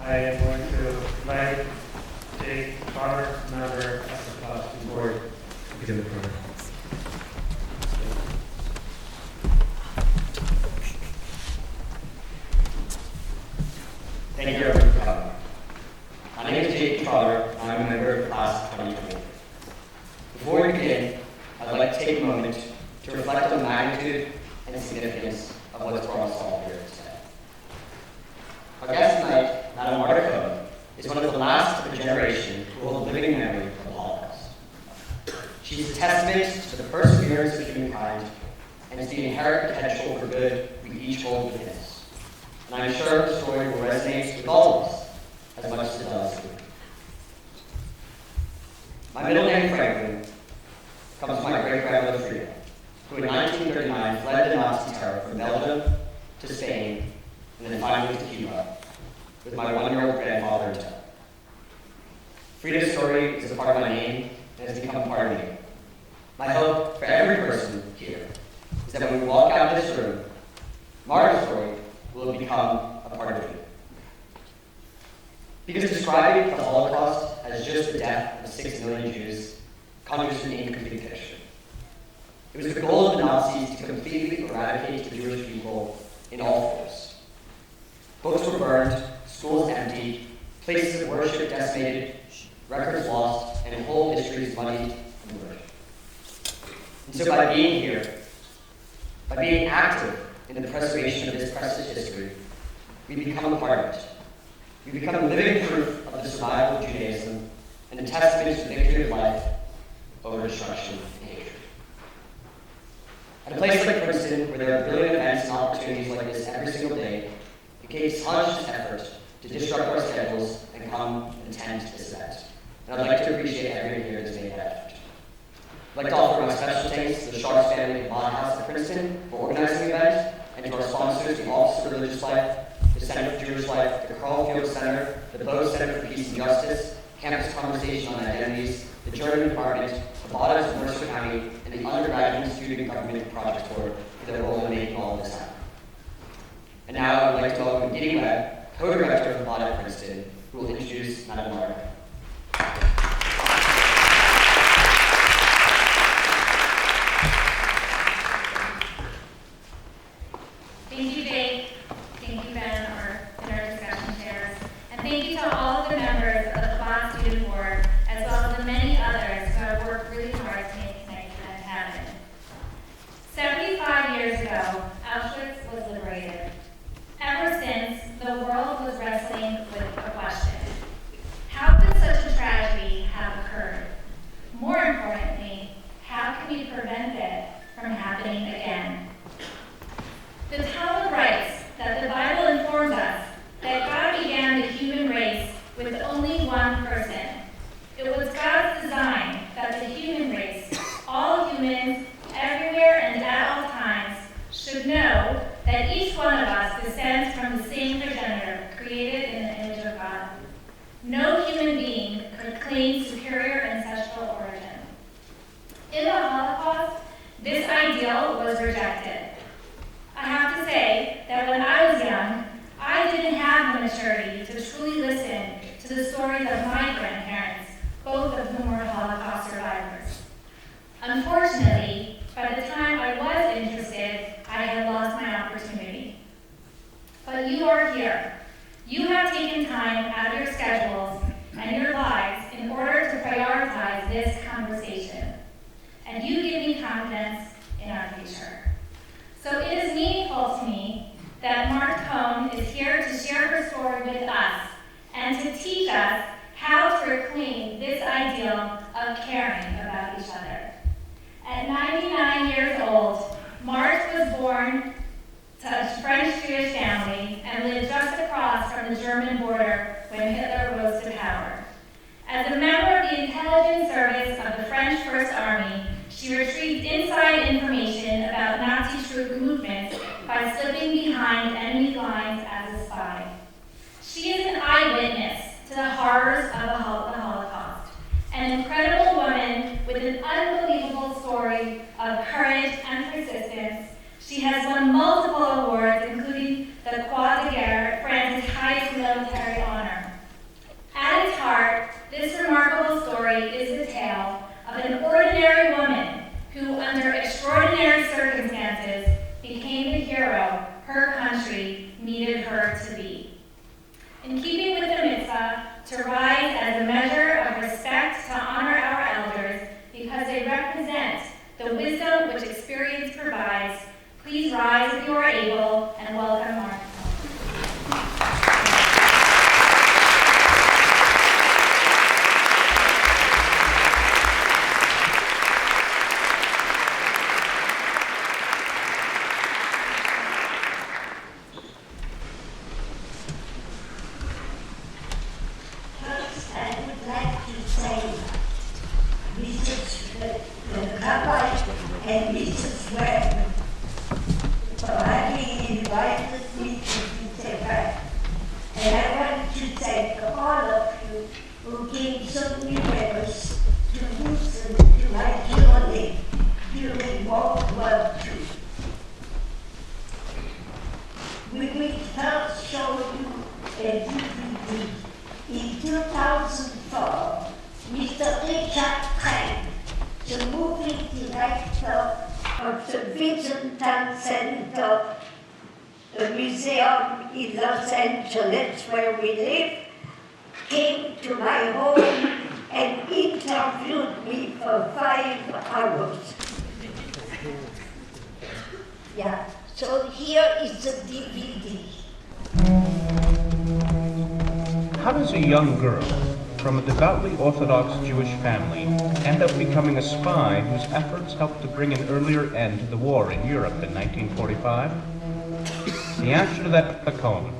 I am going to invite Jake Trotter, member of the costume board, to begin the program. Thank you everyone for coming. My name is Jake Trotter, and I'm a member of class of 2020. Before we begin, I'd like to take a moment to reflect on the magnitude and significance of what's brought us all here today. Our guest tonight, Madam Marthe Cohn, is one of the last of a generation who hold living memory of the Holocaust. She's a testament to the perseverance of humankind and to the inherent potential for good we each hold within us. And I'm sure the story will resonate with all of us as much as it does with me. My middle name, Franklin, comes from my great-grandmother Frida, who in 1939 fled the Nazi terror from Belgium to Spain and then finally to Cuba, with my one-year-old grandfather in tow. Frida's story is a part of my name and has become a part of me. My hope for every person here is that when we walk out of this room, Marthe's story will become a part of you. Because describing the Holocaust as just the death of 6 million Jews conjures an incomplete picture. It was the goal of the Nazis to completely eradicate the Jewish people in all forms. Books were burned, schools emptied, places of worship decimated, records lost, and whole histories muddied and blurred. And so by being here, by being active in the preservation of this precious history, we become a part of it. We become living proof of the survival of Judaism and a testament to the victory of life over destruction and hatred. At a place like Princeton, where there are brilliant events and opportunities like this every single day, it takes conscious effort to disrupt our schedules and come and attend this event. And I'd like to appreciate everyone here that's made that effort. I'd like to offer my special thanks to the Sharps family of Bond House at Princeton for organizing the event, and to our sponsors, the Office of Religious Life, the Center for Jewish Life, the Carl Field Center, the Bose Center for Peace and Justice, Campus Conversation on Identities, the German Department, the Bodies of Mercer County, and the Undergraduate Student Government Project Board for their role in making all of this happen. And now I would like to welcome Giddy Webb, co-director of the Body at Princeton, who will introduce Madam Marthe. Thank you, Jake. Thank you, Ben, our discussion chairs. And thank you to all of the members of the Class Student Board, as well as the many others who have worked really hard to make tonight's event happen. 75 years ago, Auschwitz was liberated. Ever since, the world was wrestling with a question. How could such a tragedy have occurred? More importantly, how can we prevent it from happening again? The Talmud writes that the Bible informs us that God began the human race with only one person. It was God's design that the human race, all humans, everywhere and at all times, should know that each one of us descends from the same progenitor, created in the image of God. No human being could claim superior ancestral origin. In the Holocaust, this ideal was rejected. I have to say that when I was young, I didn't have the maturity to truly listen to the stories of my grandparents, both of whom were Holocaust survivors. Unfortunately, by the time I was interested, I had lost my opportunity. But you are here. You have taken time out of your schedules and your lives in order to prioritize this conversation. And you give me confidence in our future. So it is meaningful to me that Marthe Cohn is here to share her story with us and to teach us how to reclaim this ideal of caring about each other. At 99 years old, Marthe was born to a French-Jewish family and lived just across from the German border when Hitler rose to power. As a member of the intelligence service of the French First Army, she retrieved inside information about Nazi troop movements by slipping behind enemy lines as a spy. She is an eyewitness to the horrors of the Holocaust, an incredible woman with an unbelievable story of courage and persistence. She has won multiple awards, including the Croix de Guerre, France's highest military honor. to rise as a measure of respect to honor our elders because they represent the wisdom which experience provides. Please rise if you are able and welcome Marthe. And Mrs. Webb for having invited me to this event. And I want to thank all of you who came so numerous to listen to my journey during World War II. We will first show you a DVD. In 2004, Mr. Richard Craig, the movie director of the Byzantine Center, the museum in Los Angeles where we live, came to my home and interviewed me for 5 hours. Yeah, so here is the DVD. How does a young girl from a devoutly Orthodox Jewish family end up becoming a spy whose efforts helped to bring an earlier end to the war in Europe in 1945? The answer to that is Cohn,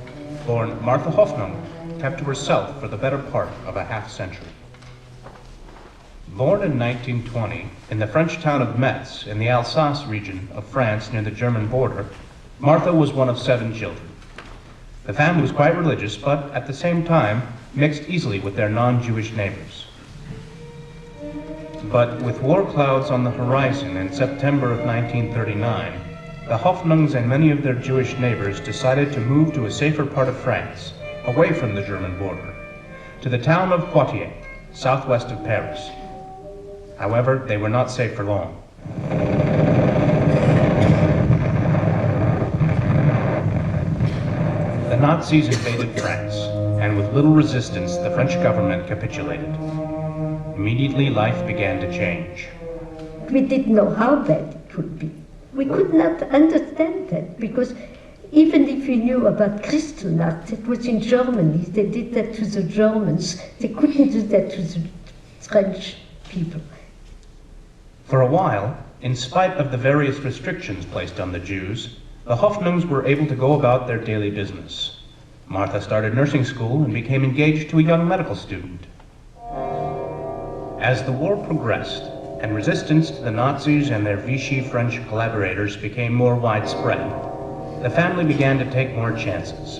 born Marthe Hoffnung, kept to herself for the better part of a half-century. Born in 1920 in the French town of Metz in the Alsace region of France near the German border, Marthe was one of 7 children. The family was quite religious, but at the same time mixed easily with their non-Jewish neighbors. But with war clouds on the horizon in September of 1939, the Hoffnungs and many of their Jewish neighbors decided to move to a safer part of France, away from the German border, to the town of Poitiers, southwest of Paris. However, they were not safe for long. The Nazis invaded France, and with little resistance, the French government capitulated. Immediately, life began to change. We didn't know how bad it would be. We could not understand that, because even if we knew about Kristallnacht, it was in Germany, they did that to the Germans, they couldn't do that to the French people. For a while, in spite of the various restrictions placed on the Jews, the Hoffnungs were able to go about their daily business. Marthe started nursing school and became engaged to a young medical student. As the war progressed and resistance to the Nazis and their Vichy French collaborators became more widespread, the family began to take more chances.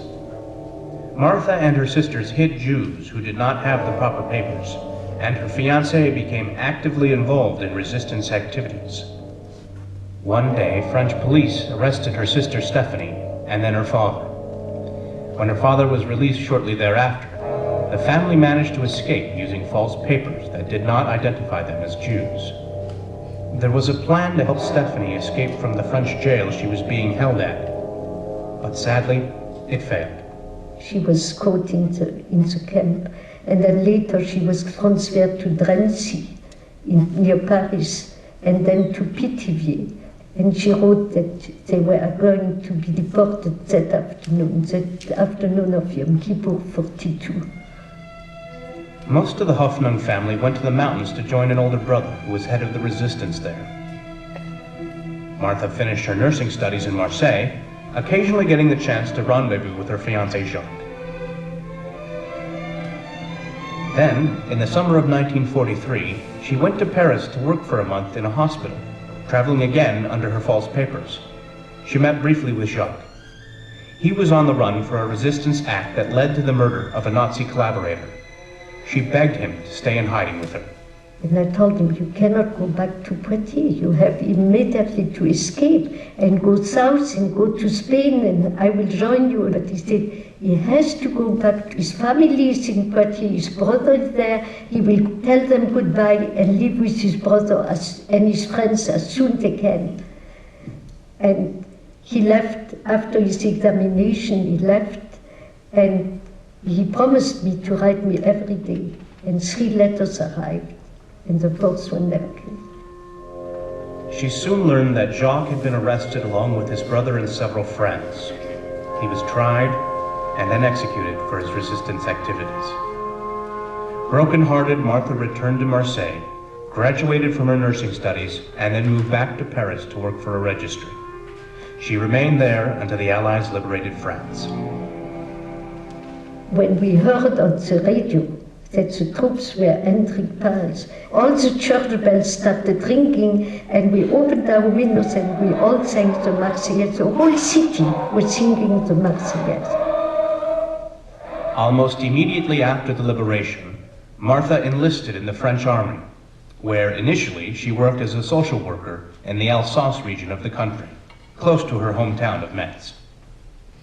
Marthe and her sisters hid Jews who did not have the proper papers, and her fiancé became actively involved in resistance activities. One day, French police arrested her sister Stephanie and then her father. When her father was released shortly thereafter, the family managed to escape using false papers that did not identify them as Jews. There was a plan to help Stephanie escape from the French jail she was being held at, but sadly, it failed. She was caught in the camp, and then later she was transferred to Drancy near Paris, and then to Pithiviers. And she wrote that they were going to be deported that afternoon of Yom Kippur 42. Most of the Hoffnung family went to the mountains to join an older brother who was head of the resistance there. Marthe finished her nursing studies in Marseille, occasionally getting the chance to rendezvous with her fiancé Jacques. Then, in the summer of 1943, she went to Paris to work for a month in a hospital, traveling again under her false papers. She met briefly with Jacques. He was on the run for a resistance act that led to the murder of a Nazi collaborator. She begged him to stay in hiding with her. And I told him, you cannot go back to Poitiers. You have immediately to escape and go south and go to Spain, and I will join you. But he said he has to go back to his family is in Poitiers. His brother is there. He will tell them goodbye and live with his brother and his friends as soon as they can. And he left after his examination. He left, and He promised me to write me every day, and 3 letters arrived, and the 4th one never came. She soon learned that Jacques had been arrested along with his brother and several friends. He was tried and then executed for his resistance activities. Broken-hearted, Marthe returned to Marseille, graduated from her nursing studies, and then moved back to Paris to work for a registry. She remained there until the Allies liberated France. When we heard on the radio that the troops were entering Paris, all the church bells started ringing, and we opened our windows and we all sang the Marseillaise. The whole city was singing the Marseillaise. Almost immediately after the liberation, Marthe enlisted in the French army, where initially she worked as a social worker in the Alsace region of the country, close to her hometown of Metz.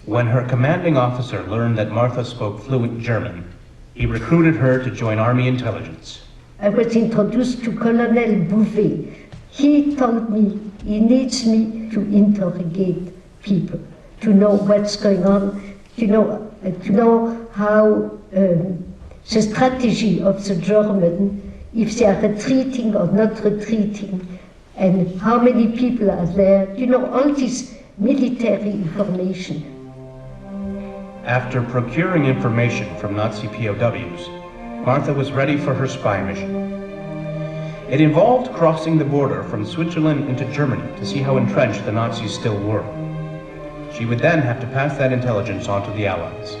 When her commanding officer learned that Marthe spoke fluent German, he recruited her to join Army intelligence. I was introduced to Colonel Bouvet. He told me he needs me to interrogate people, to know what's going on, to know how the strategy of the German, if they are retreating or not retreating, and how many people are there, all this military information. After procuring information from Nazi POWs, Marthe was ready for her spy mission. It involved crossing the border from Switzerland into Germany to see how entrenched the Nazis still were. She would then have to pass that intelligence on to the Allies.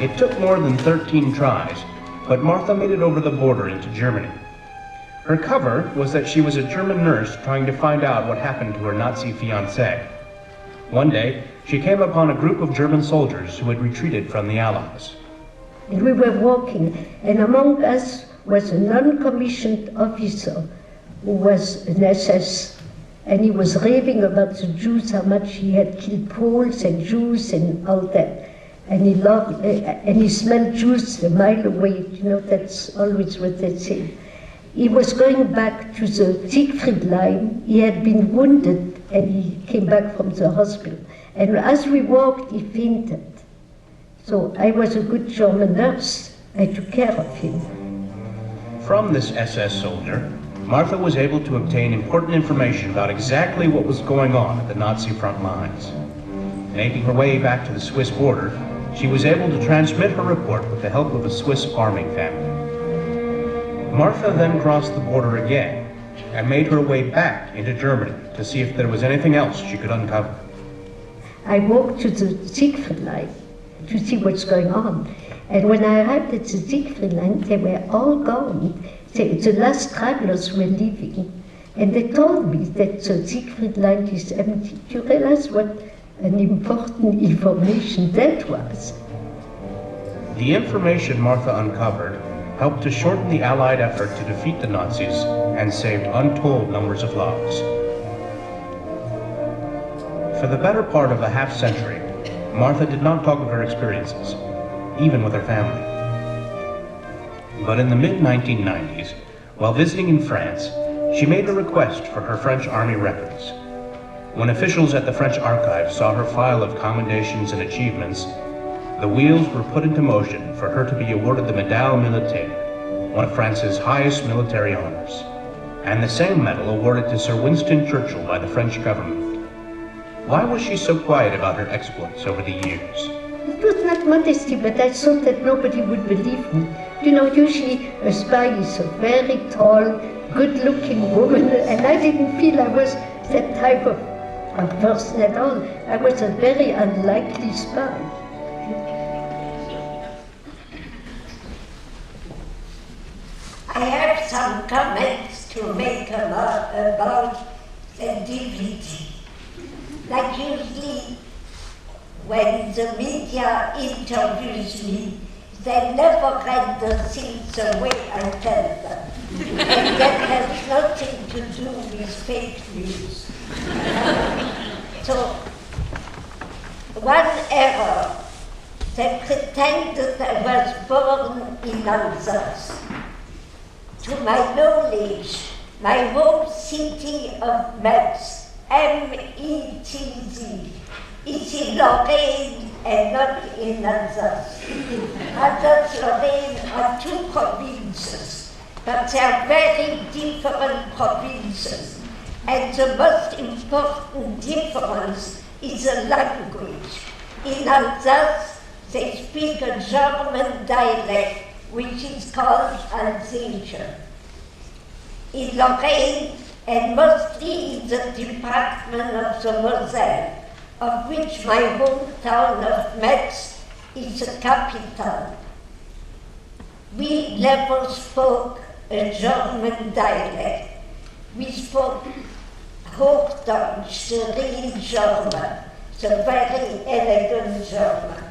It took more than 13 tries, but Marthe made it over the border into Germany. Her cover was that she was a German nurse trying to find out what happened to her Nazi fiancé. One day, she came upon a group of German soldiers who had retreated from the Allies. And we were walking, and among us was a non-commissioned officer who was an SS, and he was raving about the Jews, how much he had killed Poles and Jews and all that. And he loved, and he smelled Jews a mile away. That's always what they say. He was going back to the Siegfried line. He had been wounded, and he came back from the hospital. And as we walked, he fainted. So I was a good German nurse. I took care of him. From this SS soldier, Marthe was able to obtain important information about exactly what was going on at the Nazi front lines. Making her way back to the Swiss border, she was able to transmit her report with the help of a Swiss farming family. Marthe then crossed the border again and made her way back into Germany to see if there was anything else she could uncover. I walked to the Siegfried line to see what's going on. And when I arrived at the Siegfried line, they were all gone. The last travelers were leaving. And they told me that the Siegfried line is empty. Do you realize what an important information that was? The information Marthe uncovered helped to shorten the Allied effort to defeat the Nazis and saved untold numbers of lives. For the better part of a half-century, Marthe did not talk of her experiences, even with her family. But in the mid-1990s, while visiting in France, she made a request for her French Army records. When officials at the French archives saw her file of commendations and achievements, the wheels were put into motion for her to be awarded the Médaille Militaire, one of France's highest military honors, and the same medal awarded to Sir Winston Churchill by the French government. Why was she so quiet about her exploits over the years? It was not modesty, but I thought that nobody would believe me. Usually a spy is a very tall, good-looking woman, and I didn't feel I was that type of person at all. I was a very unlikely spy. I have some comments to make about the DVD. Like usually, when the media interviews me, they never render things the way I tell them. And that has nothing to do with fake news. So, one error, they pretend that I was born in Alsace. To my knowledge, my home city of Metz, M-E-T-Z, is in Lorraine and not in Alsace. Alsace-Lorraine are two provinces, but they are very different provinces. And the most important difference is the language. In Alsace, they speak a German dialect, which is called Alsatian. In Lorraine, and mostly in the department of the Moselle, of which my hometown of Metz is the capital, we never spoke a German dialect. We spoke Hochdeutsch, the real German, the very elegant German.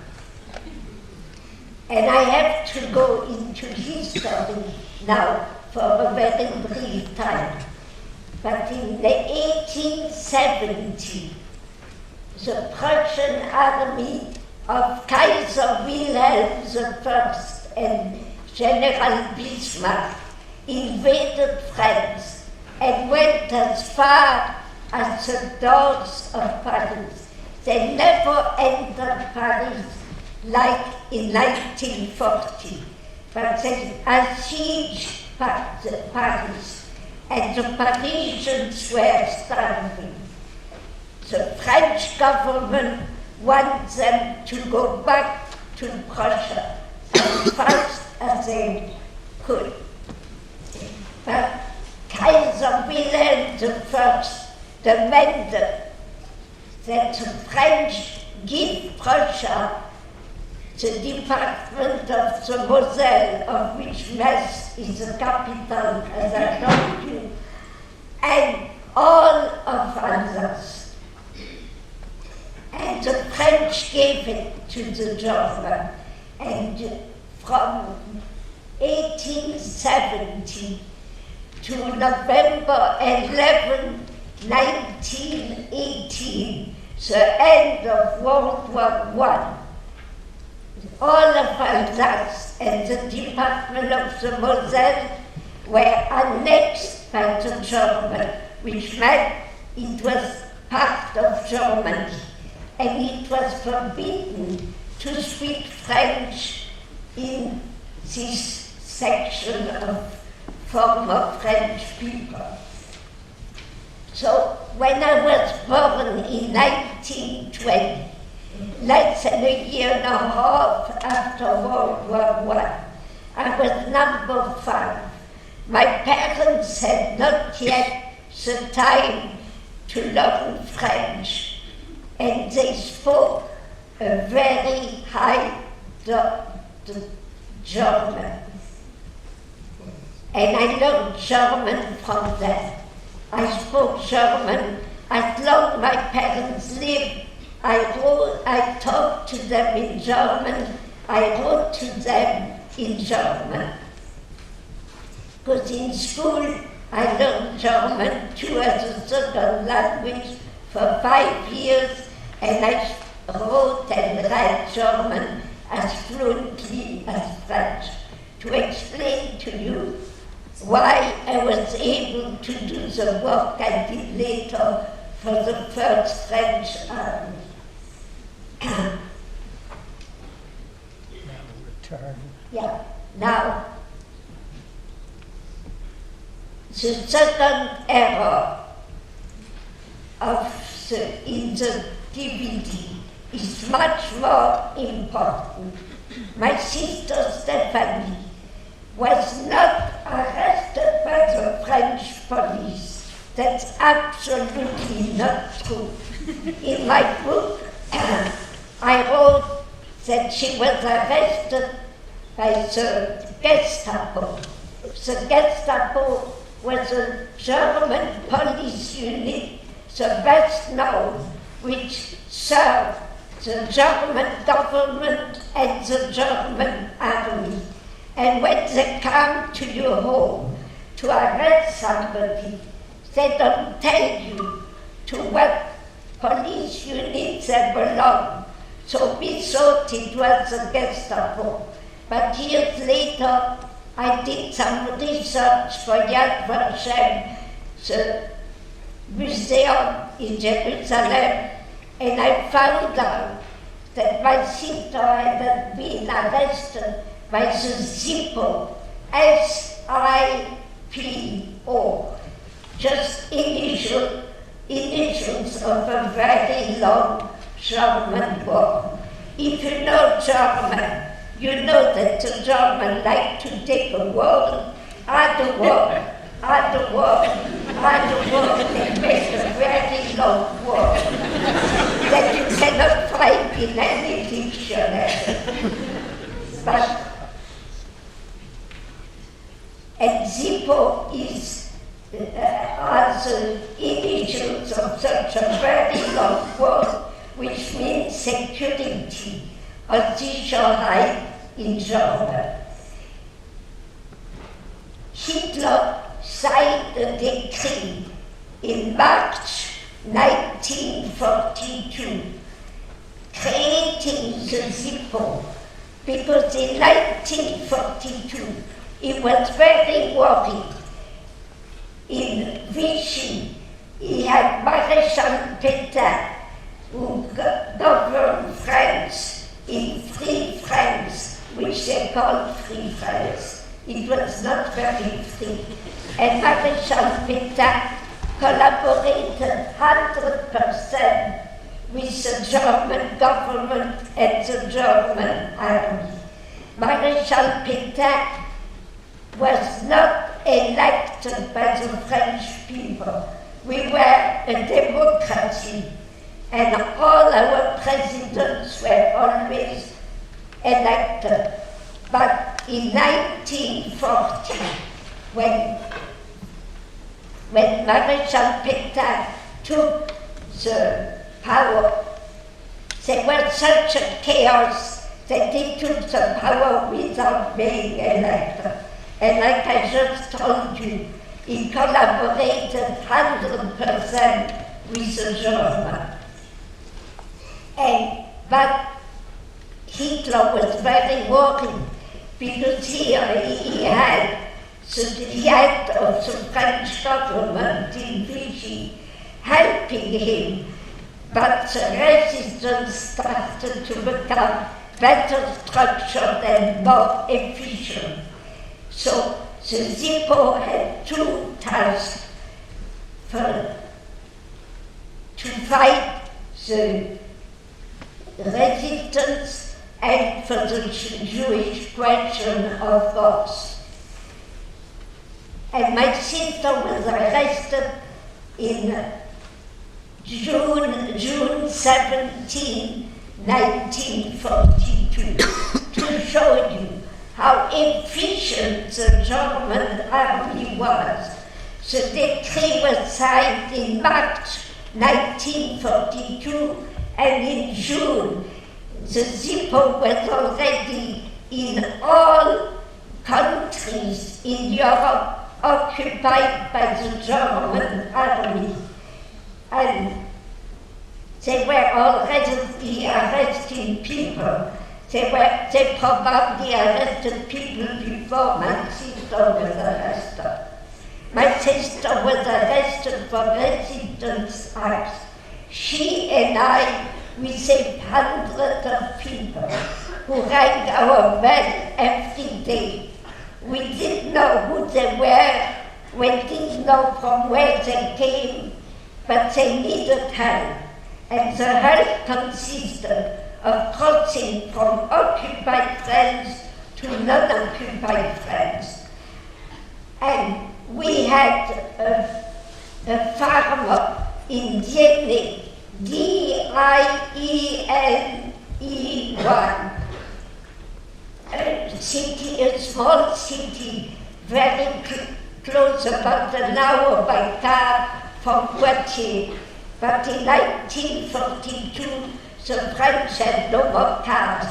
And I have to go into history now for a very brief time. But in the 1870, the Prussian army of Kaiser Wilhelm I and General Bismarck invaded France and went as far as the doors of Paris. They never entered Paris like in 1940, but they besieged Paris, and the Parisians were starving. The French government wants them to go back to Prussia as fast as they could. But Kaiser Wilhelm I demanded that the French give Prussia the department of the Moselle, of which Metz is the capital, as I told you, and all of Alsace. And the French gave it to the German. And from 1870 to November 11, 1918, the end of World War I, all of Alsace and the Department of the Moselle were annexed by the German, which meant it was part of Germany, and it was forbidden to speak French in this section of former French people. So when I was born in 1920, less than a year and a half after World War I was number 5. My parents had not yet the time to learn French, and they spoke a very high German. And I learned German from them. I spoke German as long as my parents lived. I talked to them in German, I wrote to them in German. Because in school I learned German too as a second language for 5 years, and I wrote and read German as fluently as French. To explain to you why I was able to do the work I did later for the First French Army. Yeah, now, the second error in the DVD is much more important. My sister Stephanie was not arrested by the French police. That's absolutely not true. In my book, I wrote that she was arrested by the Gestapo. The Gestapo was a German police unit, the best known, which served the German government and the German army. And when they come to your home to arrest somebody, they don't tell you to what police unit they belong. So we thought it was the Gestapo. But years later, I did some research for Yad Vashem, the museum in Jerusalem, and I found out that my sister had been arrested by the SIPO, S-I-P-O, just initials of a very long German word. If you know German, you know that the German like to take a word, add a word, add a word, add a word, and make a very long word that you cannot find in any dictionary. And SIPO is as initials of such a very long word, which means security or Sicherheit in German. Hitler signed a decree in March 1942, creating the SIPO, because in 1942 he was very worried. In Vichy, he had Maréchal Pétain, who governed France in Free France, which they called Free France. It was not very free. And Maréchal Pétain collaborated 100% with the German government and the German army. Maréchal Pétain was not elected by the French people. We were a democracy, and all our presidents were always elected. But in 1940, when Maréchal Pétain took the power, there was such a chaos that he took the power without being elected. And like I just told you, he collaborated 100% with the German. But Hitler was very worried, because here he had the head of the French government in Vichy helping him, but the resistance started to become better structured and more efficient. So the SIPO had two tasks: to fight the resistance and for the Jewish question, of course. And my sister was arrested in June 17, 1942, to show you how efficient the German army was. The decree was signed in March 1942, and in June, the SIPO was already in all countries in Europe occupied by the German army. And they were already arresting people. They probably arrested people before my sister was arrested. My sister was arrested for resistance acts. She and I, we saved hundreds of people who rang our bell every day. We didn't know who they were, we didn't know from where they came, but they needed help. And the help consisted of crossing from occupied France to non-occupied France. And we had a farmer in Dienne, D-I-E-N-E-1, a city, a small city, very close, about an hour by car from Poitiers. But in 1942, the French had no more cars,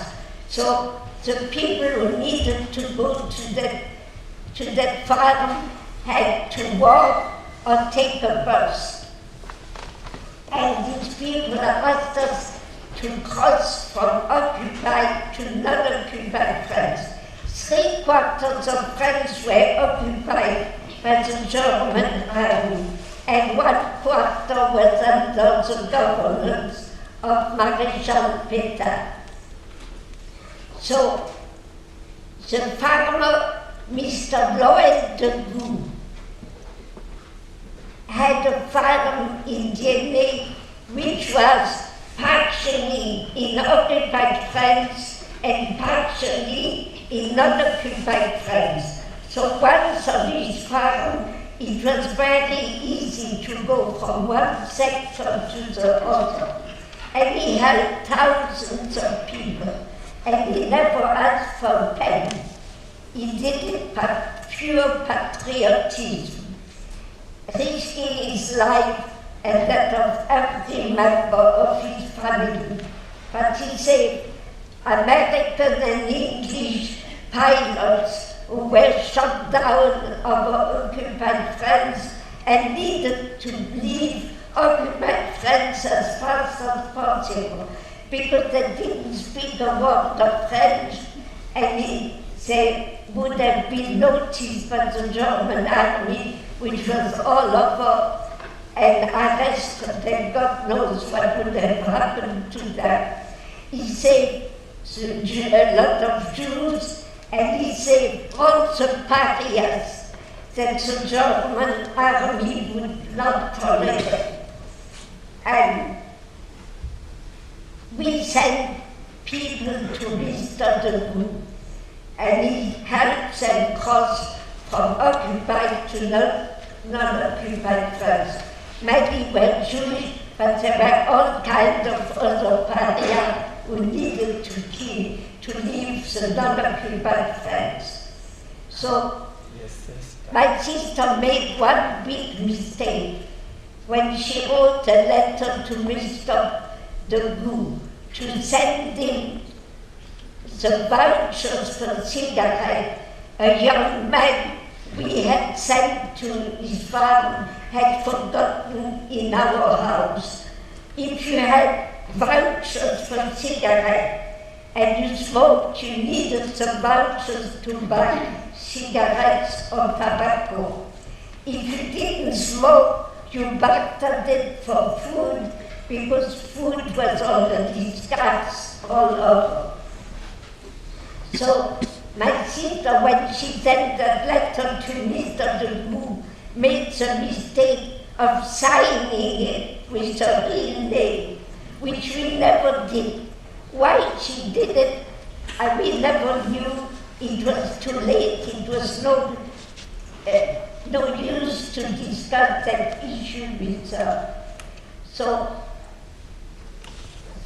so the people who needed to go to that farm had to walk or take a bus. And these people asked us to cross from occupied to non-occupied France. 3/4 of France were occupied by the German army, and 1/4 was under the governance of Maréchal Pétain. So, the farmer, Mr. Lloyd de Goux, had a farm in DNA which was partially in occupied France and partially in non-occupied France. So once on his farm, it was very easy to go from one sector to the other. And he had thousands of people, and he never asked for penny. He did it by pure patriotism, risking his life and that of every member of his family. But he said American and English pilots who were shot down over occupied France and needed to leave occupied France as fast as possible because they didn't speak a word of French, and they would have been noticed by the German army, which was all over, and arrested, and God knows what would have happened to them. He saved a lot of Jews, and he saved all the pariahs that the German army would not tolerate. And we sent people to Mr. de Goux, and he helped them cross from occupied to non-occupied France. Many were Jewish, but there were all kinds of other pariahs who needed to leave the non-occupied France. So my sister made one big mistake when she wrote a letter to Mr. de Goux to send him the vouchers for cigarettes. A young man we had sent to his farm had forgotten in our house. If you had vouchers for cigarettes and you smoked, you needed the vouchers to buy cigarettes or tobacco. If you didn't smoke, you bartered it for food because food was already scarce all over. So my sister, when she sent that letter to Mr. de Goux, made the mistake of signing it with her real name, which we never did. Why she did it, we never knew. It was too late. It was no use to discuss that issue with her. So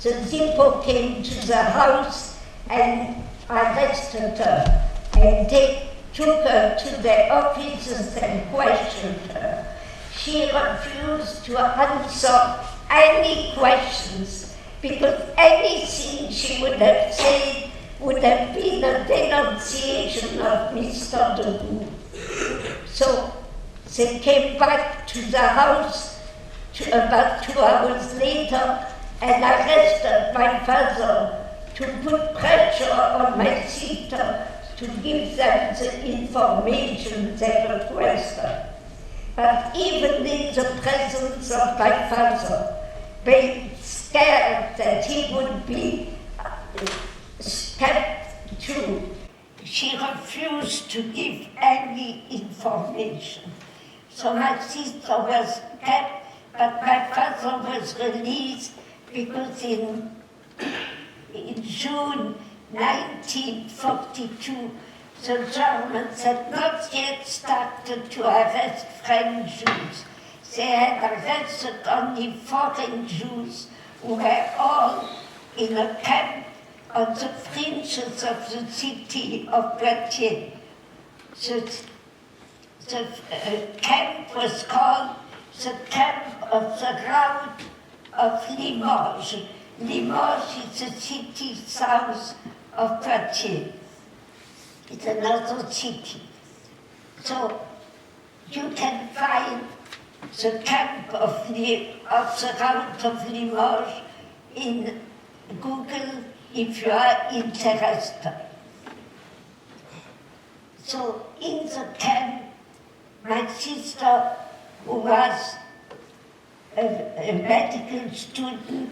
the Zippo came to the house and arrested her, and they took her to their offices and questioned her. She refused to answer any questions because anything she would have said would have been a denunciation of Mr. de Goux. So they came back to the house about 2 hours later and arrested my father to put pressure on my sister to give them the information they requested. But even in the presence of my father, they scared that he would be kept too. She refused to give any information. So my sister was kept, but my father was released because in June 1942, the Germans had not yet started to arrest French Jews. They had arrested only foreign Jews who were all in a camp on the fringes of the city of Poitiers. The camp was called the Camp of the Round of Limoges. Limoges is a city south of Poitiers. It's another city. So you can find the camp of the Round of Limoges in Google if you are interested. So in the camp, my sister, who was a medical student,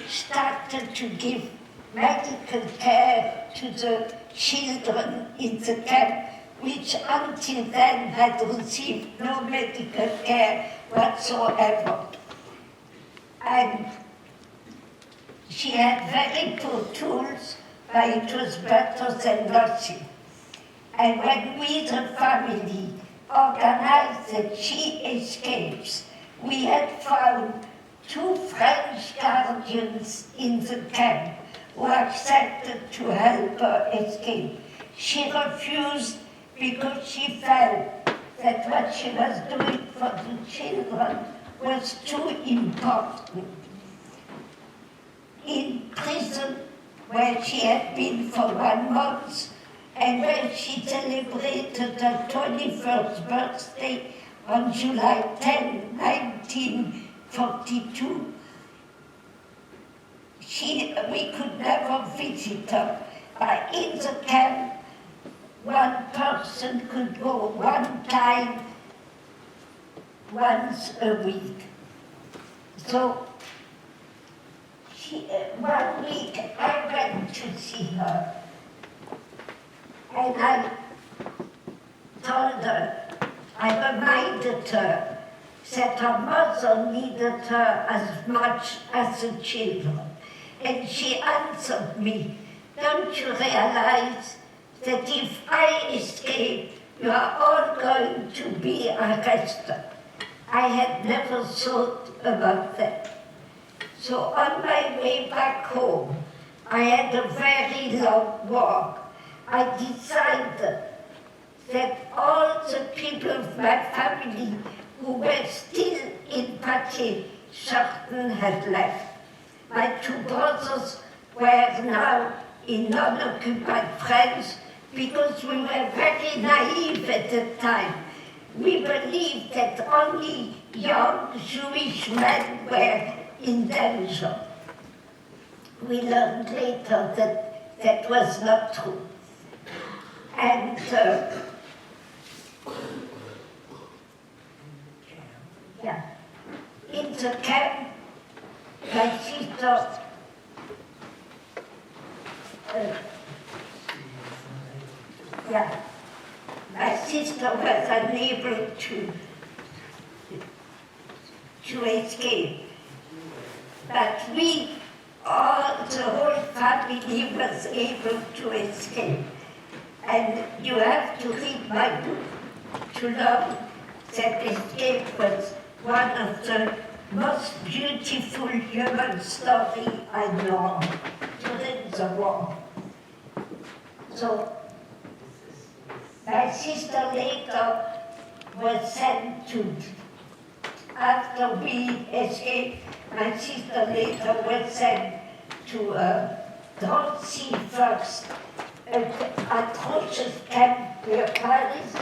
started to give medical care to the children in the camp, which until then had received no medical care whatsoever. And she had very poor tools, but it was better than nothing. And when we, the family, organized that she escapes, we had found 2 French guardians in the camp who accepted to help her escape. She refused because she felt that what she was doing for the children was too important. In prison, where she had been for 1 month, and when she celebrated her 21st birthday on July 10, 1942, we could never visit her. But in the camp, 1 person could go 1 time, once a week. So, 1 week I went to see her. And I told her, I reminded her that her mother needed her as much as the children. And she answered me, don't you realize that if I escape, you are all going to be arrested? I had never thought about that. So on my way back home, I had a very long walk. I decided that all the people of my family who were still in Paris, certain had left. My 2 brothers were now in non-occupied France because we were very naive at the time. We believed that only young Jewish men were in danger. We learned later that that was not true. And in the camp, my sister my sister was unable to escape. But we, all, the whole family was able to escape. And you have to read my book to learn that escape was one of the most beautiful human stories I know during the war. So, my sister later was sent to, after we escaped, my sister later was sent to Drancy first, an atrocious camp near Paris,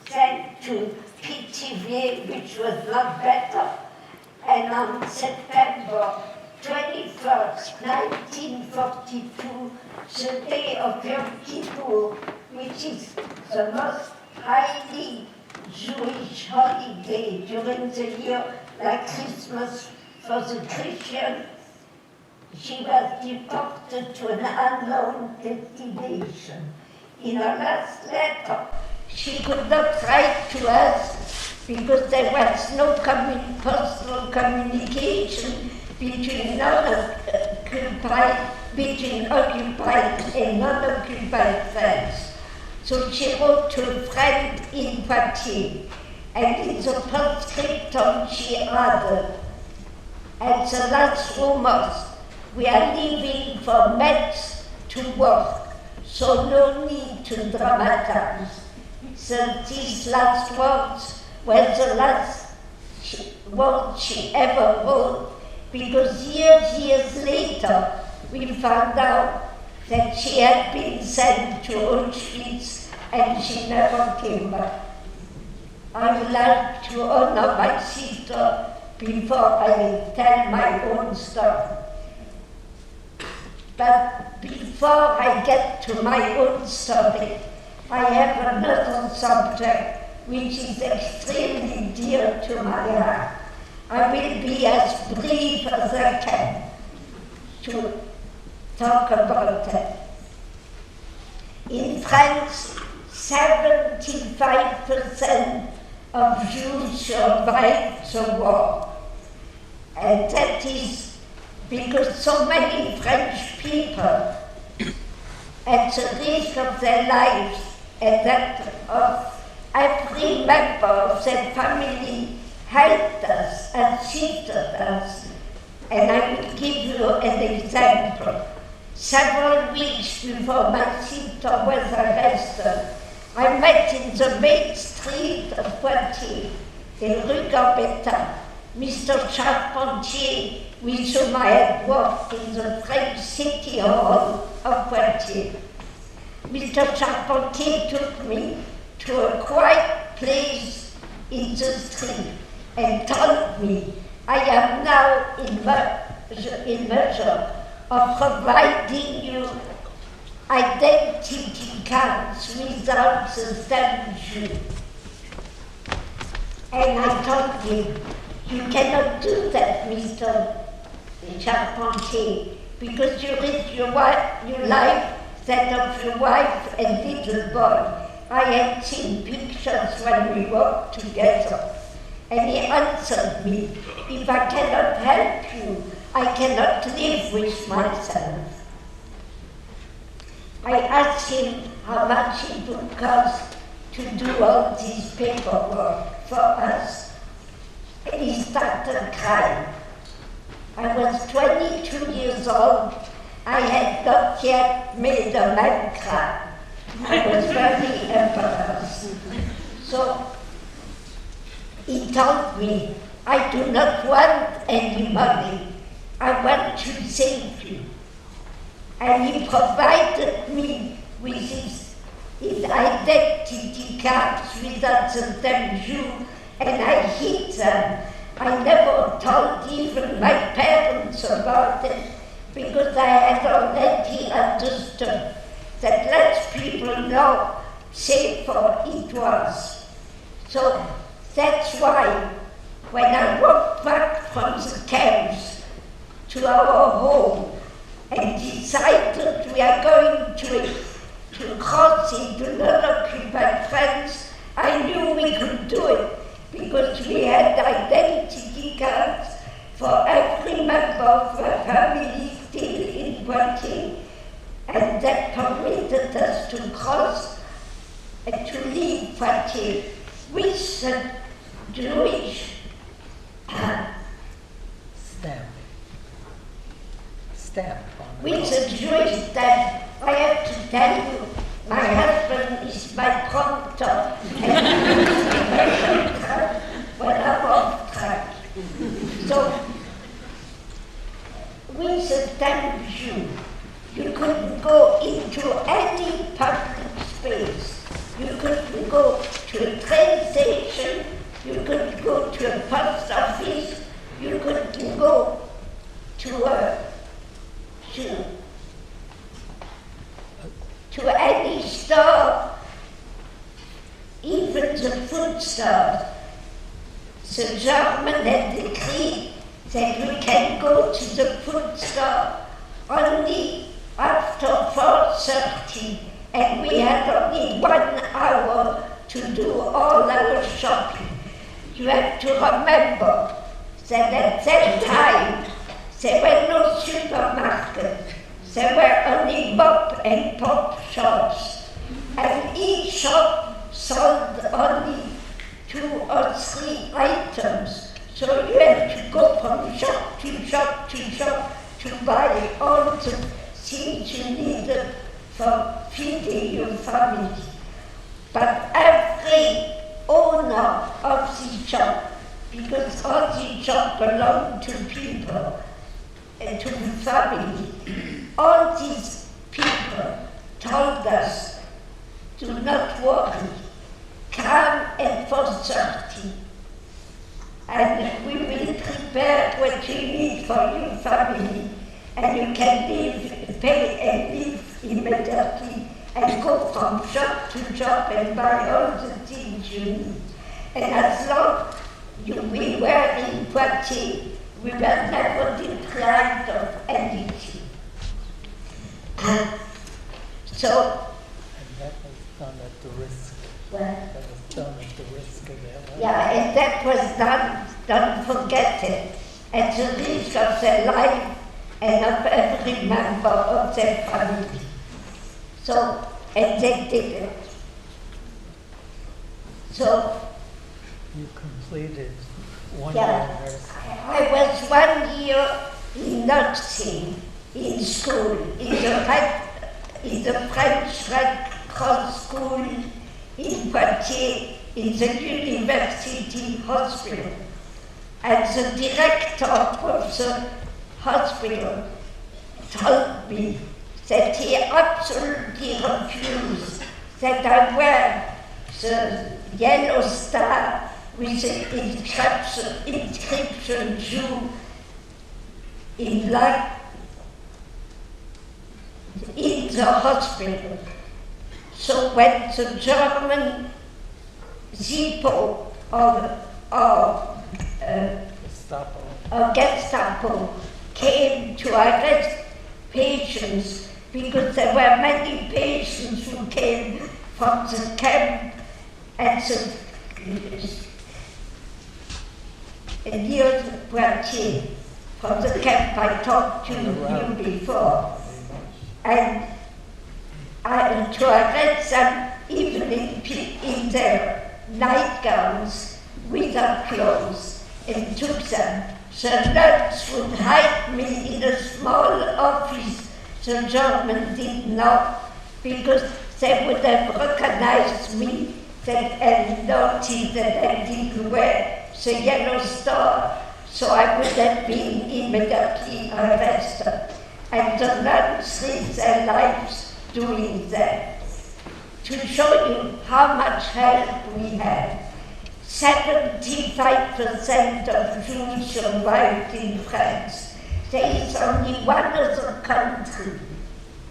sent to Pithiviers, which was not better, and on September 21st, 1942, the day of Yom Kippur, which is the most highly Jewish holiday during the year, like Christmas for the Christian, she was deported to an unknown destination. In her last letter, she could not write to us because there was no personal communication between occupied and non-occupied France. So she wrote to a friend in Poitiers, and in the postscriptum she added, at the last rumors, we are leaving for Metz to work, so no need to dramatize. So these last words were the last words she ever wrote, because years later we found out that she had been sent to Auschwitz and she never came back. I would like to honor my sister before I tell my own story. But before I get to my own story, I have another subject which is extremely dear to my heart. I will be as brief as I can. to talk about it. In France, 75% of Jews survived the war. And that is because so many French people, at the risk of their lives and that of every member of their family, helped us, assisted us. And I will give you an example. Several weeks before my sister was arrested, I met in the main street of Poitiers, in Rue Gambetta, Mr. Charpentier, with whom I had worked in the French City Hall of Poitiers. Mr. Charpentier took me to a quiet place in the street and told me I am now in measure of providing you identity cards without the stamp Jew. And I told him, you cannot do that, Mr. Charpentier, because you risk your life, that of your wife and little boy. I had seen pictures when we worked together. And he answered me, if I cannot help you, I cannot live with myself. I asked him how much it would cost to do all this paperwork for us. And he started crying. I was 22 years old. I had not yet made a man cry. I was very embarrassed. So he told me, I do not want any money. I want to save you. And he provided me with his identity cards without the damn Jew, and I hid them. I never told even my parents about it, because I had already understood that less people know, safer it was. So that's why when I walked back from the camps to our home and decided we are going to cross into non-occupied France, I knew we could do it because we had identity cards for every member of my family still in Poitiers, and that permitted us to cross and to leave Poitiers with the Jewish stamp. With the Jewish stamp. I have to tell you, my husband is my prompter and when I'm off track. So, with the stamp Jew, you couldn't go into any public space. You couldn't go to a train station, you couldn't go to a post office, you couldn't go to any store, even the food stores. The German had decreed that we can go to the food store only after 4:30, and we had only 1 hour to do all our shopping. You have to remember that at that time there were no supermarkets. There were only mop and pop shops, and each shop sold only 2 or 3 items. So you had to go from shop to shop to shop to buy all the things you needed for feeding your family. But every owner of the shop, because all the shop belonged to people and to the family, all these people told us, do not worry, come at 4:30, and we will prepare what you need for your family, and you can pay and leave immediately, and go from shop to shop and buy all the things you need. And as long as we were in Poitiers, we were never deprived of anything. So, And that was done at the risk. well, That was done at the risk of their life. yeah, and that was done, don't forget it, at the risk of their life and of every member of their family. So, and they did it. So, You completed 1 yeah, year nursing. I was 1 year in nursing in school, in the French Red Cross School in Poitiers, in the university hospital. And the director of the hospital told me that he absolutely refused that I wear the yellow star with the inscription Jew in black in the hospital. So when the German Zippo Gestapo came to arrest patients, because there were many patients who came from the camp at the near Poitiers, from the camp I talked to you before. And to arrest them even in their nightgowns without clothes, and took them. The nuns would hide me in a small office. The Germans did not, because they would have recognized me and noticed that I didn't wear the yellow star, so I would have been immediately arrested. And the nuns risked their lives doing that. To show you how much help we had, 75% of Jews survived in France. There is only one other country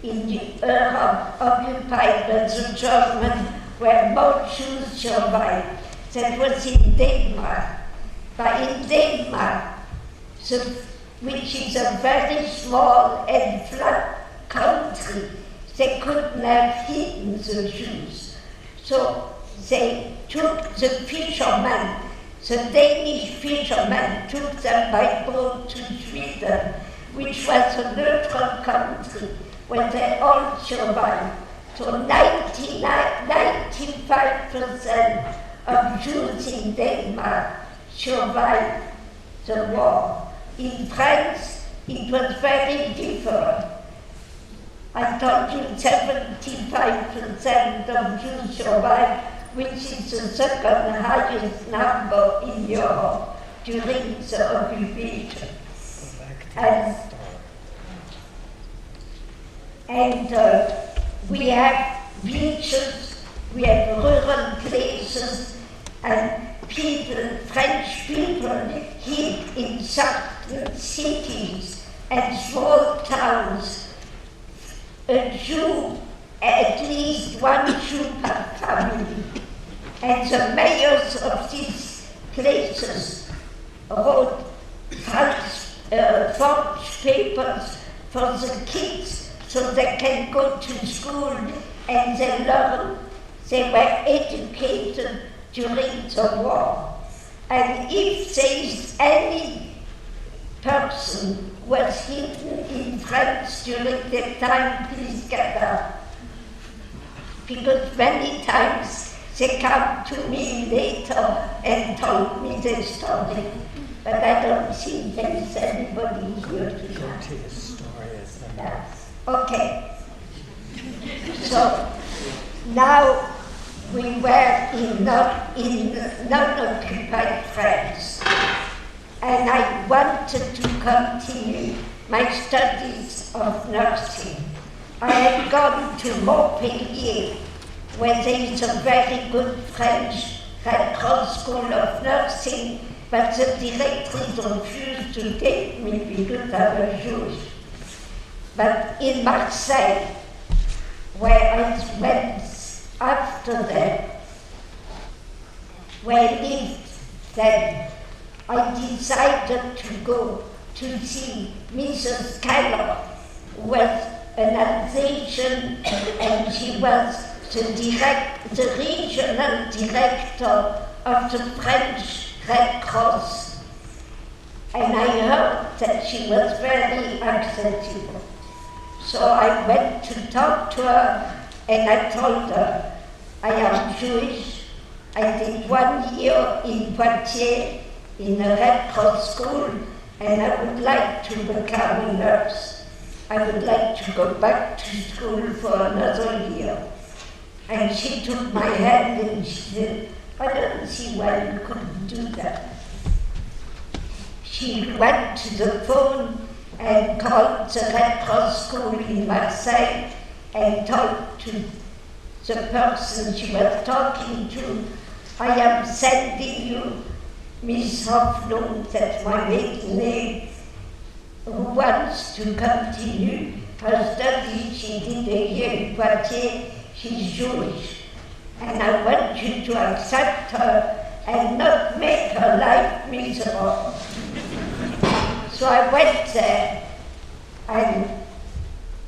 in Europe occupied by the Germans where more Jews survived. That was in Denmark. But in Denmark, which is a very small and flat country, they couldn't have hidden the Jews. So they took the fishermen, the Danish fishermen took them by boat to Sweden, which was a neutral country where they all survived. So 95% of Jews in Denmark survived the war. In France, it was very different. I told you 75% of Jews survived, which is the second highest number in Europe during the occupation. And we have beaches, we have rural places, and French people hid in certain cities and small towns. A Jew, at least one Jew per family. And the mayors of these places wrote false papers for the kids so they can go to school and they learn. They were educated during the war. And if there is any person was hidden in France during that time, please get up. Because many times they come to me later and told me their story, but I don't think there is anybody here to Go to your story as a yeah. Okay. So now we were in non-occupied France, and I wanted to continue my studies of nursing. I had gone to Montpellier, where there is a very good French Red Cross School of Nursing, but the directress refused to take me because I was Jewish. But in Marseille, where I went after that, where I lived then, I decided to go to see Mrs. Keller, who was an Alsatian, and she was the regional director of the French Red Cross. And I heard that she was very accessible. So I went to talk to her, and I told her, I am Jewish. I did 1 year in Poitiers in a Red Cross school, and I would like to become a nurse. I would like to go back to school for another year. And she took my hand and she said, I don't see why you couldn't do that. She went to the phone and called the Red Cross school in Marseille and talked to the person she was talking to. I am sending you Miss Hoffnung, that's my maiden name, who wants to continue her studies. She did a year in Poitiers. She's Jewish. And I want you to accept her and not make her life miserable. So I went there, and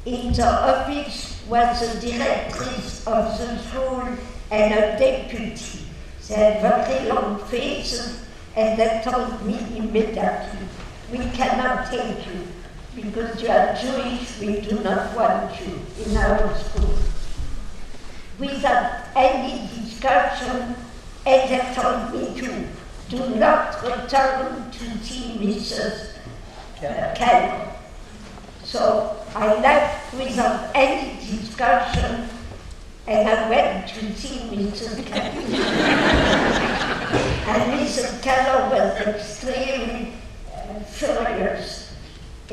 in the office was the directrice of the school and a deputy. They had very long faces, and they told me immediately, we cannot take you because you are Jewish, we do not want you in our school. Without any discussion, and they told me to do not return to see Mrs. Keller. So I left without any discussion, and I went to see Mrs. Keller. And Mrs. Keller was extremely furious.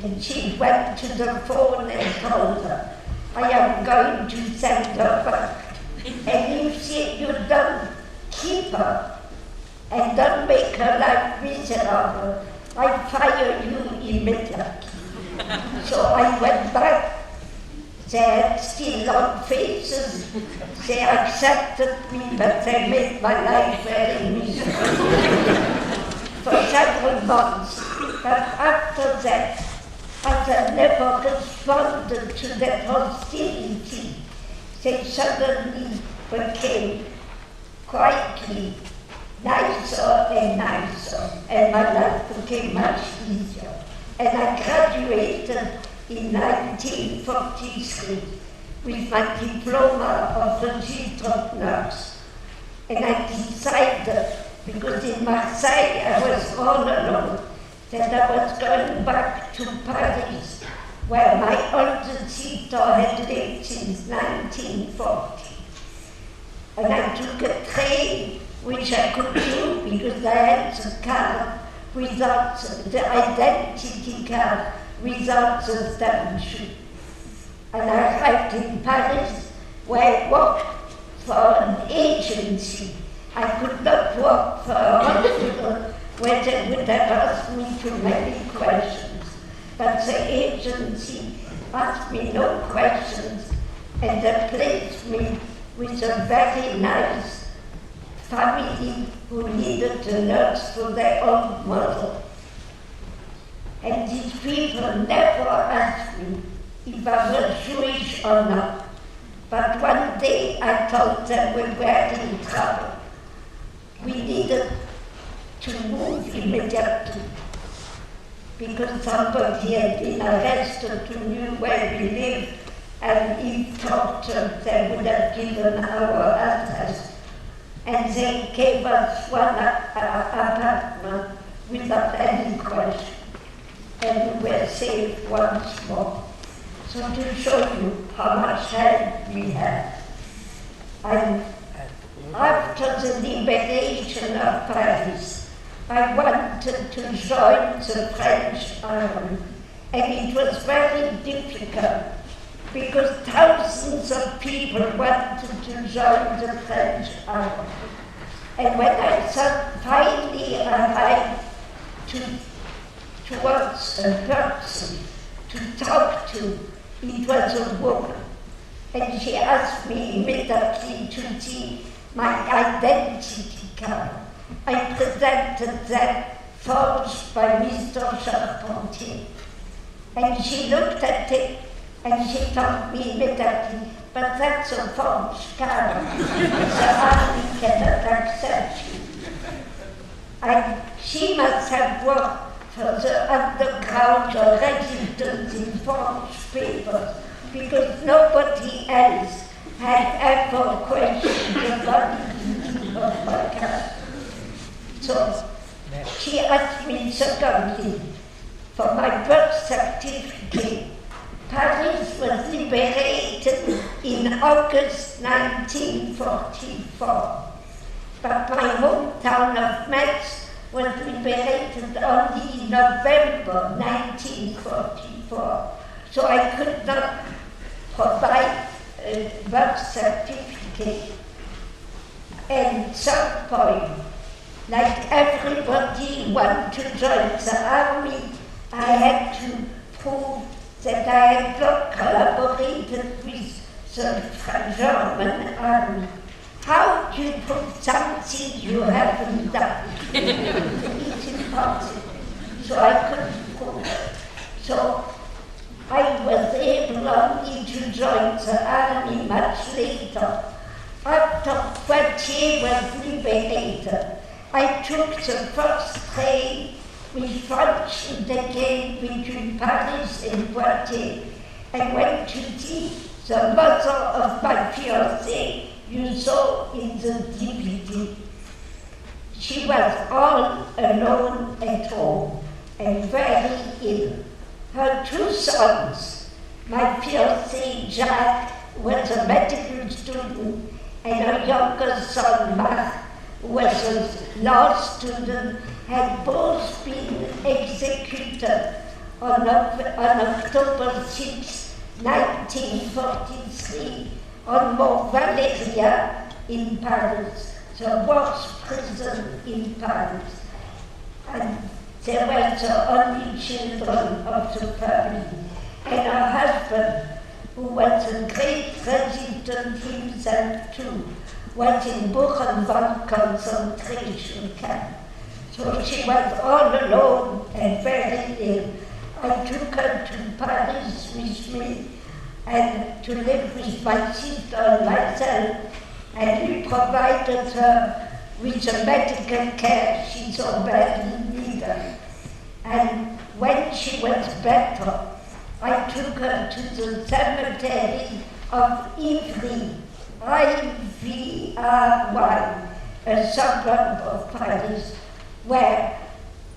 And she went to the phone and told her, I am going to send her back. And if you don't keep her and don't make her life miserable, I fire you immediately. So I went back. They had still long faces. They accepted me, but they made my life very miserable for several months. But after that, as I never responded to that hostility, they suddenly became quietly nicer and nicer, and my life became much easier. And I graduated in 1943 with my diploma of registered nurse. And I decided, because in Marseille I was all alone, that I was going back to Paris, where my older sister had lived since 1940. And I took a train, which I could do because I had the card without the identity card, without the stamp. And I arrived in Paris, where I worked for an agency. I could not work for a hospital where they would have asked me too many questions. But the agency asked me no questions, and they placed me with a very nice family who needed a nurse for their own mother. And these people never asked me if I was Jewish or not. But one day I told them we were in trouble. We needed to move immediately because somebody had been arrested who knew where we lived, and if tortured, they would have given our address. And they gave us one apartment without any question. And we were saved once more. So to show you how much help we had. And after the liberation of Paris, I wanted to join the French army. And it was very difficult because thousands of people wanted to join the French army. And when I finally arrived towards a person to talk to, it was a woman. And she asked me immediately to see my identity card. I presented that forged by Mr. Charpentier. And she looked at it And she told me immediately, but that's a false card. The army cannot accept you. And she must have worked for the underground or resistance in false papers, because nobody else had ever questioned the validity of my card. So she asked me secondly for my birth certificate. Paris was liberated in August 1944, but my hometown of Metz was liberated only in November 1944, so I could not provide a birth certificate. And some point, like everybody who wanted to join the army, I had to prove that I had not collaborated with the German army. How do you prove something you haven't done? It's impossible. So I couldn't prove it. So I was able only to join the army much later. After Poitiers was liberated, I took the first train which functioned again between Paris and Poitiers. I went to see the mother of my fiancé you saw in the DVD. She was all alone at home and very ill. Her two sons, my fiancé Jacques was a medical student, and her younger son Marthe was a law student, had both been executed on October 6, 1943, on Mont Valérien in Paris, the worst prison in Paris. And they were the only children of the family. And her husband, who was a great resistant himself too, was in Buchenwald concentration camp. So she was all alone and very ill. I took her to Paris with me and to live with my sister and myself, and we provided her with the medical care she so badly needed. And when she was better, I took her to the cemetery of Ivry, Ivry, a suburb of Paris, where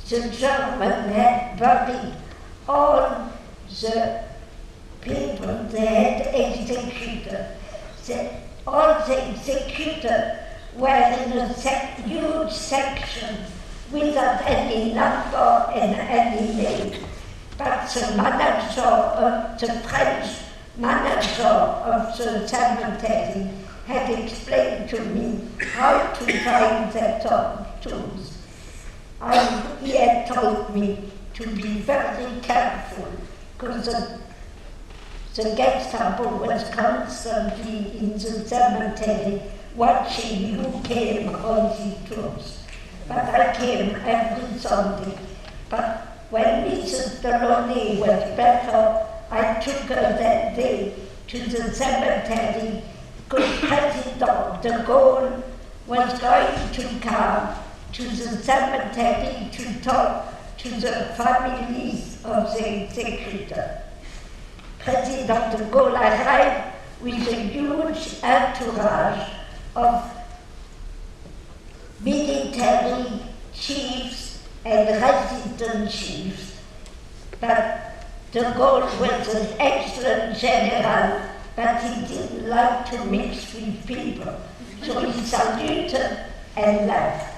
the Germans had buried all the people they had executed. All the executed were in a huge section without any number and any name. But the manager, the French manager of the cemetery had explained to me how to find their tombs. He had told me to be very careful, because the Gestapo was constantly in the cemetery watching who came on the tours. But I came every Sunday. But when Mrs. Delaunay was better, I took her that day to the cemetery, because President de Cohn was going to come to the cemetery to talk to the families of the executor. President de Gaulle arrived with a huge entourage of military chiefs and resident chiefs. But de Gaulle was an excellent general, but he didn't like to mix with people. So he saluted and left.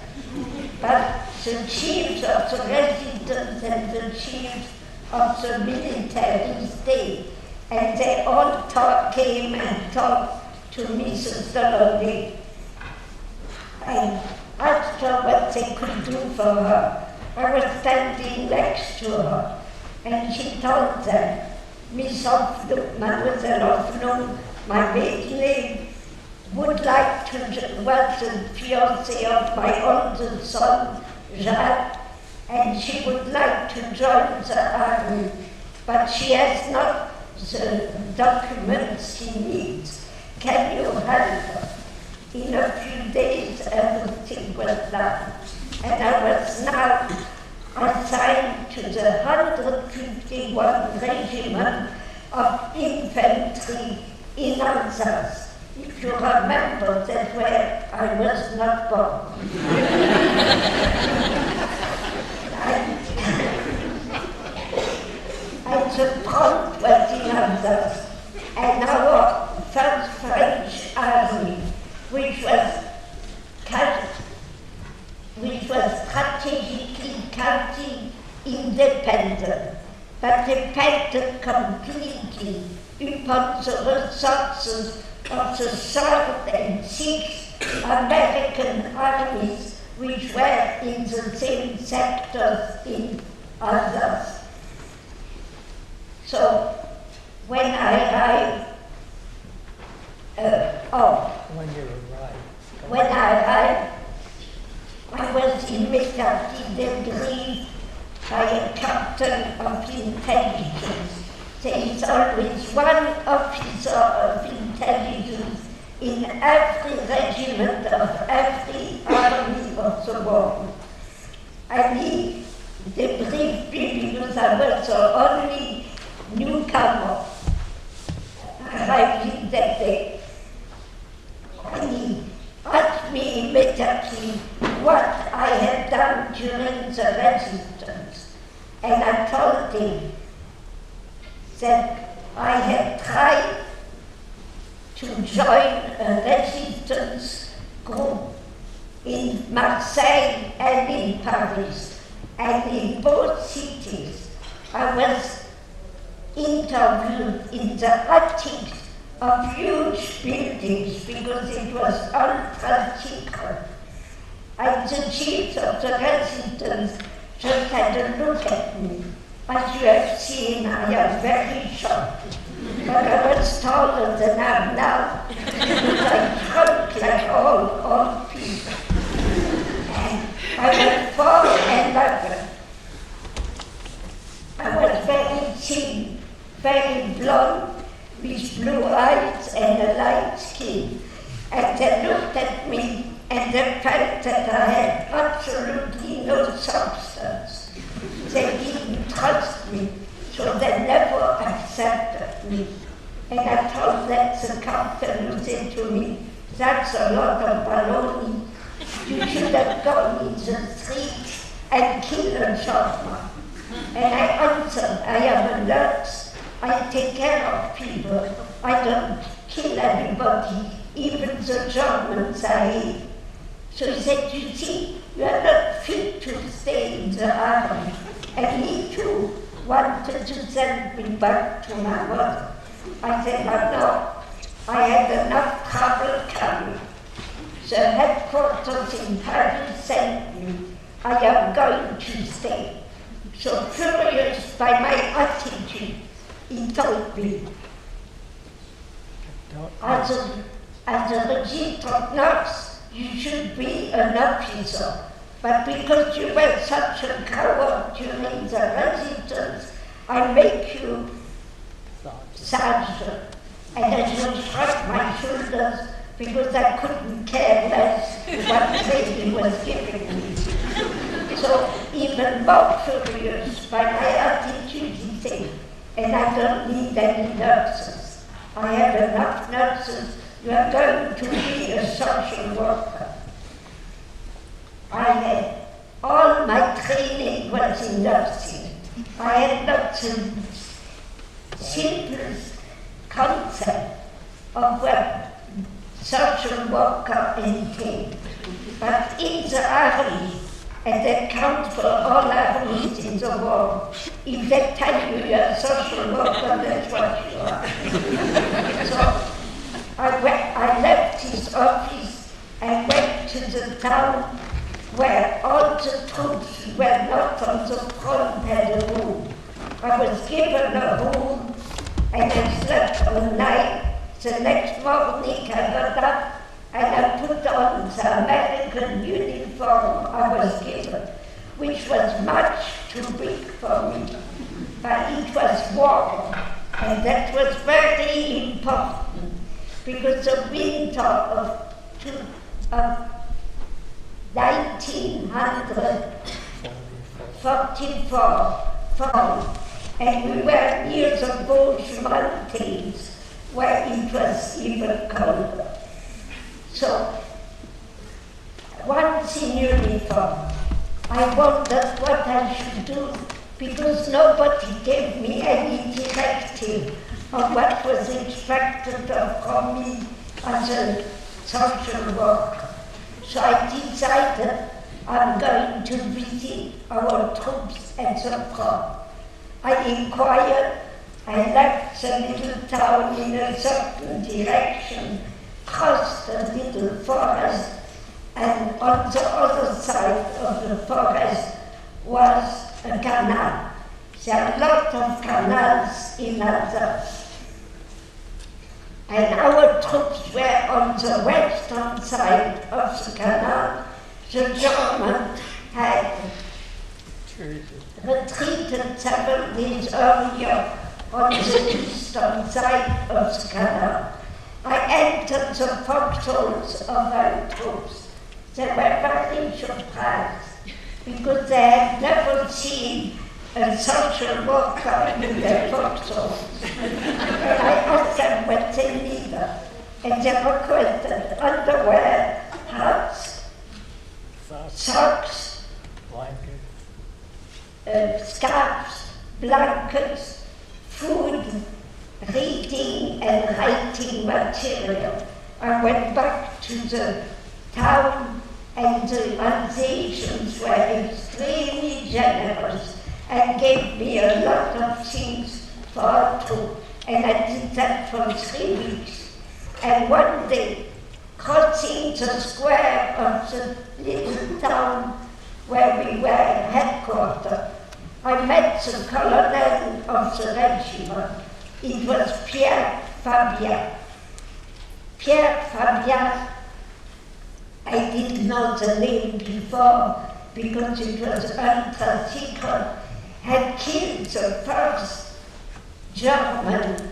But the chiefs of the residents and the chiefs of the military stayed, and they all came and talked to Mrs. Delaunay and asked her what they could do for her. I was standing next to her, and she told them, Miss Hoffnung, Mademoiselle Hoffnung, my maiden name, would like to was the fiancé of my oldest son, Jacques, and she would like to join the army, but she has not the documents he needs. Can you help? In a few days, everything was done. And I was now assigned to the 151 Regiment of Infantry in Alsace. If you remember, that's where I was not born. And the front was in Alsace. And our first French army, which was strategically counter-independent, but depended completely upon the resources of the 3rd and 6th American armies, which were in the same sectors in Alsace. So, when I arrived, when I arrived, I was immediately debriefed by a captain of intelligence. There is always one officer of intelligence in every regiment of every army of the world. And he debriefed me because I was the only newcomer arriving that day. And he asked me immediately what I had done during the resistance. And I told him that I had tried to join a resistance group in Marseille and in Paris. And in both cities, I was interviewed in the attics of huge buildings because it was ultra secret. And the chiefs of the resistance just had a look at me. As you have seen, I am very short, but I was taller than I am now, because I shrunk like all people. And I was 4'11". I was very thin, very blonde, with blue eyes and a light skin. And they looked at me and they felt that I had absolutely no substance. They didn't trust me, so they never accepted me. And I told that the captain who said to me, "That's a lot of baloney. You should have gone in the street and killed a shopman." And I answered, "I am a nurse. I take care of people. I don't kill anybody, even the Germans I hate." So he said, "You see, you are not fit to stay in the army." And he too wanted to send me back to my mother. I said, "No, I had enough trouble coming. The headquarters in Paris sent me. I am going to stay." So furious by my attitude, he told me, as a registered nurse, you should be an officer. But because you were such a coward during the resistance, I make you sergeant. And I just shrugged my shoulders because I couldn't care less what training was giving me. So even more furious by my attitude, he said, "And I don't need any nurses. I have enough nurses. You are going to be a social worker." I had all my training was in nursing. I had not the simplest concept of what social worker entailed. But in the army, and they count for all armies in the world, if they tell you you're a social worker, that's what you are. So I left his office and went to the town where all the troops who were not on the front had a room. I was given a room and I slept all night. The next morning I got up and I put on the American uniform I was given, which was much too big for me. But it was warm And that was very important because the winter of 1944 fall, and we were near the Vosges Mountains where it was even colder. So once in uniform, I wondered what I should do because nobody gave me any directive on what was expected of me as a social worker. So I decided I'm going to visit our troops at the front. I inquired, I left the little town in a certain direction, crossed the little forest, and on the other side of the forest was a canal. There are a lot of canals in Alsace. And our troops were on the western side of the canal. The Germans had retreated 7 days earlier on the eastern side of the canal. I entered the foxholes of our troops. They were very surprised because they had never seen a social worker in their foxholes. And I asked them what they needed, and they requested underwear, hats, socks, scarves, blankets, food, reading and writing material. I went back to the town, and the Alsatians were extremely generous and gave me a lot of things for our troop. And I did that for 3 weeks. And one day, crossing the square of the little town where we were headquartered, I met the colonel of the regiment. It was Pierre Fabien. Pierre Fabien, I didn't know the name before because it was ultra secret, had killed the first German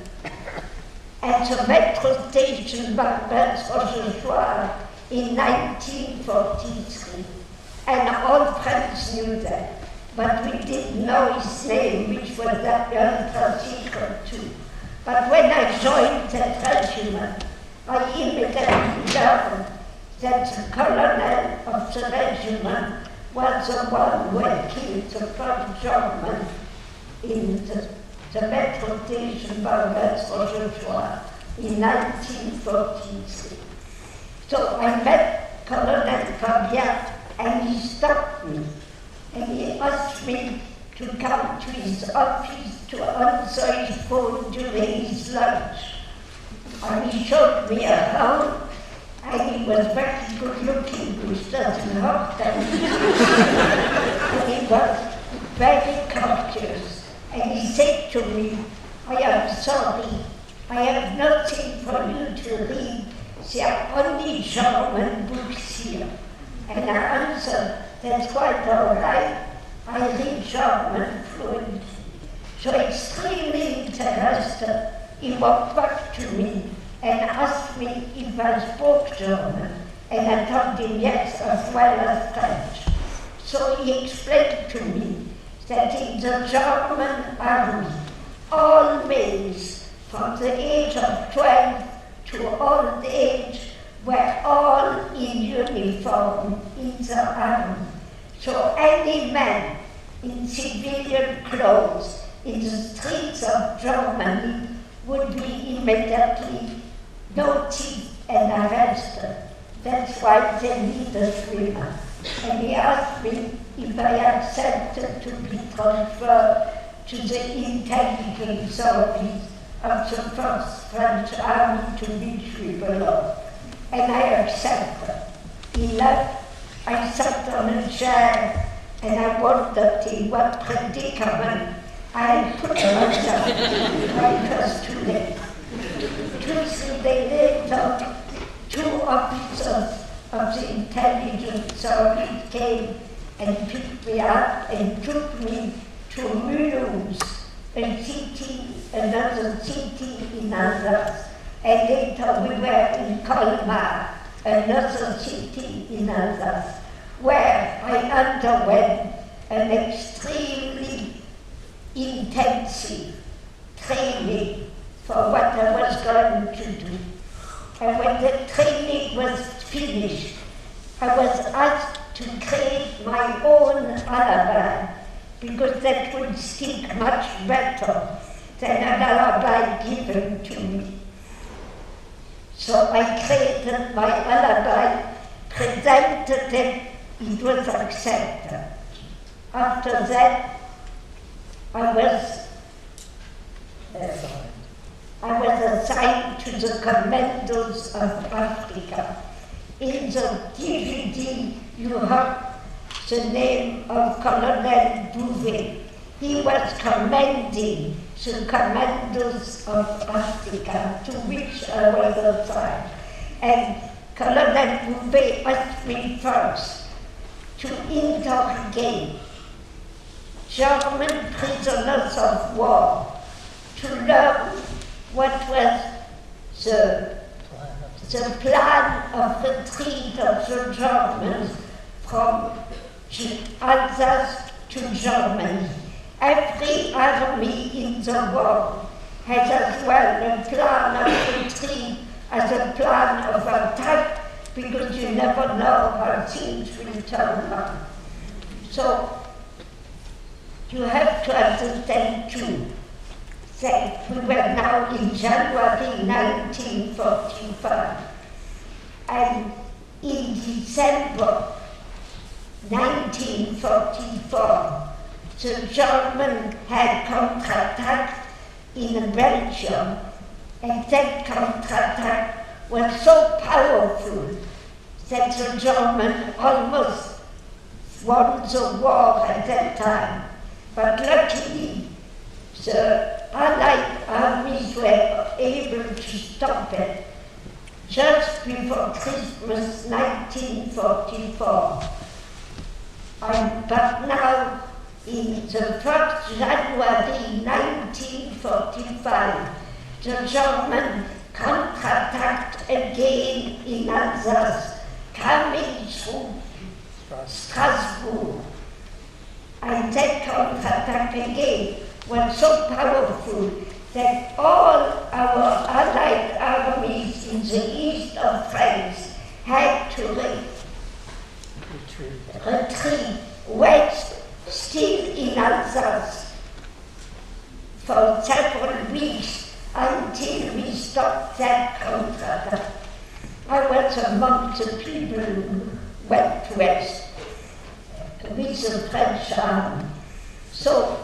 at the metro station Barbès-Rochechouart in 1943. And all friends knew that, but we didn't know his name, which was that ultra secret too. But when I joined that regiment, I immediately learned that the colonel of the regiment was the one who had killed the first German in the metro station Barbès-Rochechouart in 1943. So I met Colonel Fabien, and he stopped me, and he asked me to come to his office to answer his phone during his lunch. And he showed me around, and he was very good looking, which doesn't hurt them. And he was very courteous. And he said to me, I am sorry, I have nothing for you to read. There are only German books here. And I answered, that's quite all right. I read German fluently. So extremely interested, he walked back to me and asked me if I spoke German. And I told him yes, as well as French. So he explained to me that in the German army, all males from the age of 12 to old age were all in uniform in the army. So any man in civilian clothes in the streets of Germany would be immediately noticed and arrested. That's why they needed women. And he asked me if I accepted to be transferred to the intelligence service of the first French army to which we belonged. And I accepted. He left, I sat on a chair, and I wondered in what predicament I put myself when it was too late. 2-3 days later, 2 officers of the intelligence service came and picked me up and took me to Mulhouse, a city, another city in Alsace, and later we were in Colmar, another city in Alsace, where I underwent an extremely intensive training for what I was going to do. And when the training was finished, I was asked to create my own alibi, because that would stick much better than an alibi given to me. So I created my alibi, presented it was accepted. After that, I was assigned to the Commandos of Africa. In the DVD, you have the name of Colonel Bouvet. He was commanding the Commandos of Africa, to which I was assigned. And Colonel Bouvet asked me first to interrogate German prisoners of war, to learn what was the plan of retreat of the Germans from Alsace to Germany. Every army in the world has as well a plan of retreat as a plan of attack, because you never know how things will turn out. So you have to understand too that we were now in January 1945, and in December 1944, the Germans had counterattacked in Belgium, and that counterattack was so powerful that the Germans almost won the war at that time. But luckily, the Allied armies were able to stop it just before Christmas 1944. But now, in the 1st January 1945, the Germans counterattacked again in Alsace, coming through Strasbourg. And that counterattack again was so powerful that all our Allied armies in the east of France had to retreat west, still in Alsace, for several weeks until we stopped that counterattack. I was among the people who went west with the French army. So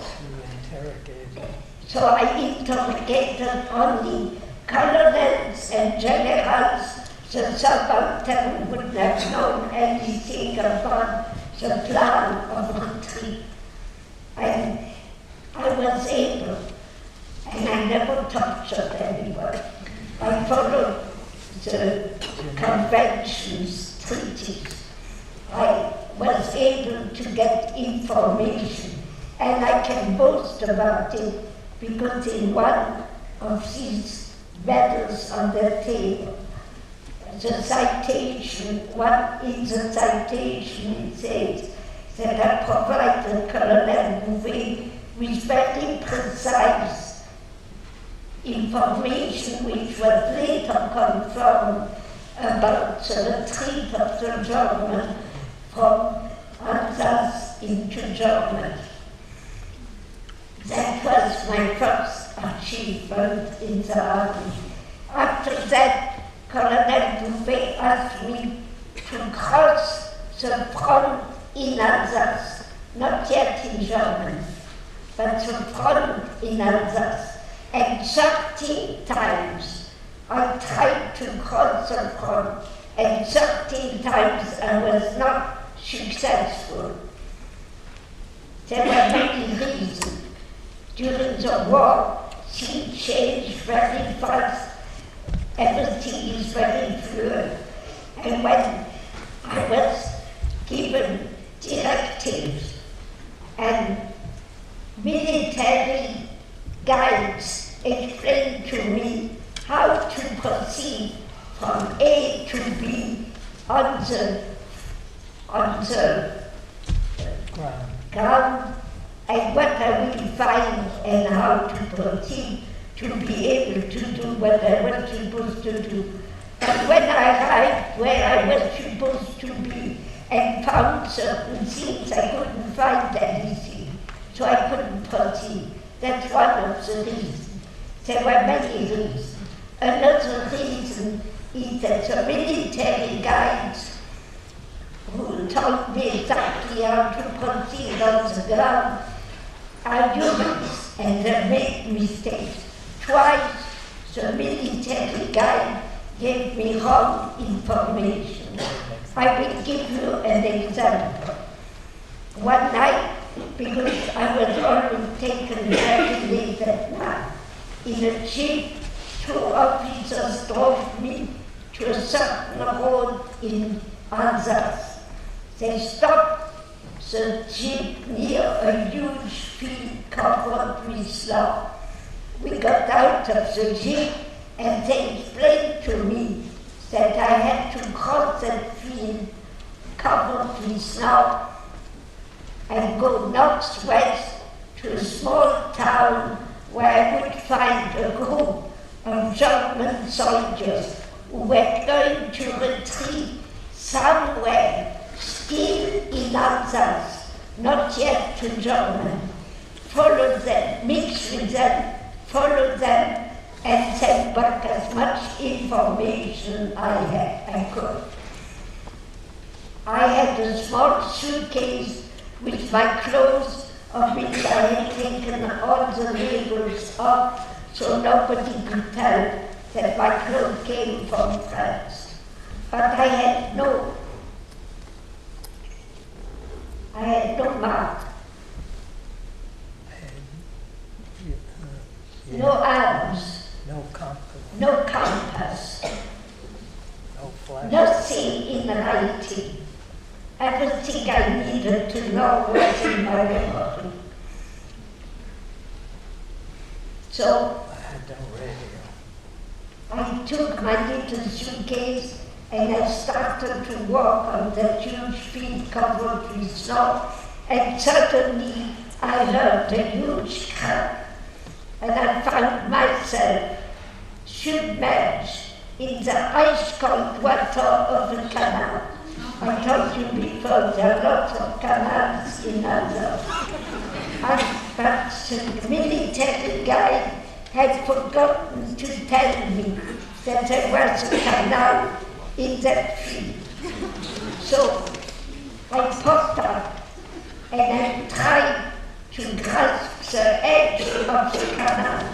I interrogated only colonels and generals. The subaltern would have known anything about the plan of retreat. And I was able, and I never tortured anyone. I followed the conventions, treaties. I was able to get information, and I can boast about it, because in one of these medals on the table, the citation, in the citation it says that I provided Colonel Bouvet with very precise information, which was later confirmed, about the retreat of the Germans from Alsace into Germany. That was my first achievement in the army. After that, Colonel Bouvet asked me to cross the front in Alsace, not yet in Germany, but the front in Alsace. And 13 times I tried to cross the front, and 13 times I was not successful. There were many reasons. During the war, things changed very fast. Everything is very fluid. And when I was given directives and military guides explained to me how to proceed from A to B on the ground, and what I will find and how to proceed to be able to do what I was supposed to do. But when I arrived where I was supposed to be and found certain things, I couldn't find anything, so I couldn't proceed. That's one of the reasons. There were many reasons. Another reason is that the military guides who told me exactly how to proceed on the ground are humans, and they make mistakes. Twice the military guide gave me wrong information. I will give you an example. One night, because I was already taken very late at night, in a jeep, 2 officers drove me to a certain road in Alsace. They stopped the jeep near a huge field covered with snow. We got out of the jeep and they explained to me that I had to cross that field covered with snow and go northwest to a small town where I would find a group of German soldiers who were going to retreat somewhere still in Alsace, not yet to Germany. Follow them, mix with them, follow them, and send back as much information I could. I had a small suitcase with my clothes, of which I had taken all the labels off so nobody could tell that my clothes came from France. But I had no mark, no arms, No compass, no compass, no flash. nothing in writing. Everything I needed to know was in my memory. So I had no radio. I took my little suitcase and I started to walk on that huge field covered with snow, and suddenly I heard a huge crack, and I found myself submerged in the ice-cold water of the canal. I told you before, there are lots of canals in Alsace. But the military guy had forgotten to tell me that there was a canal in that field. So I popped up and I tried to grasp the edge of the canal.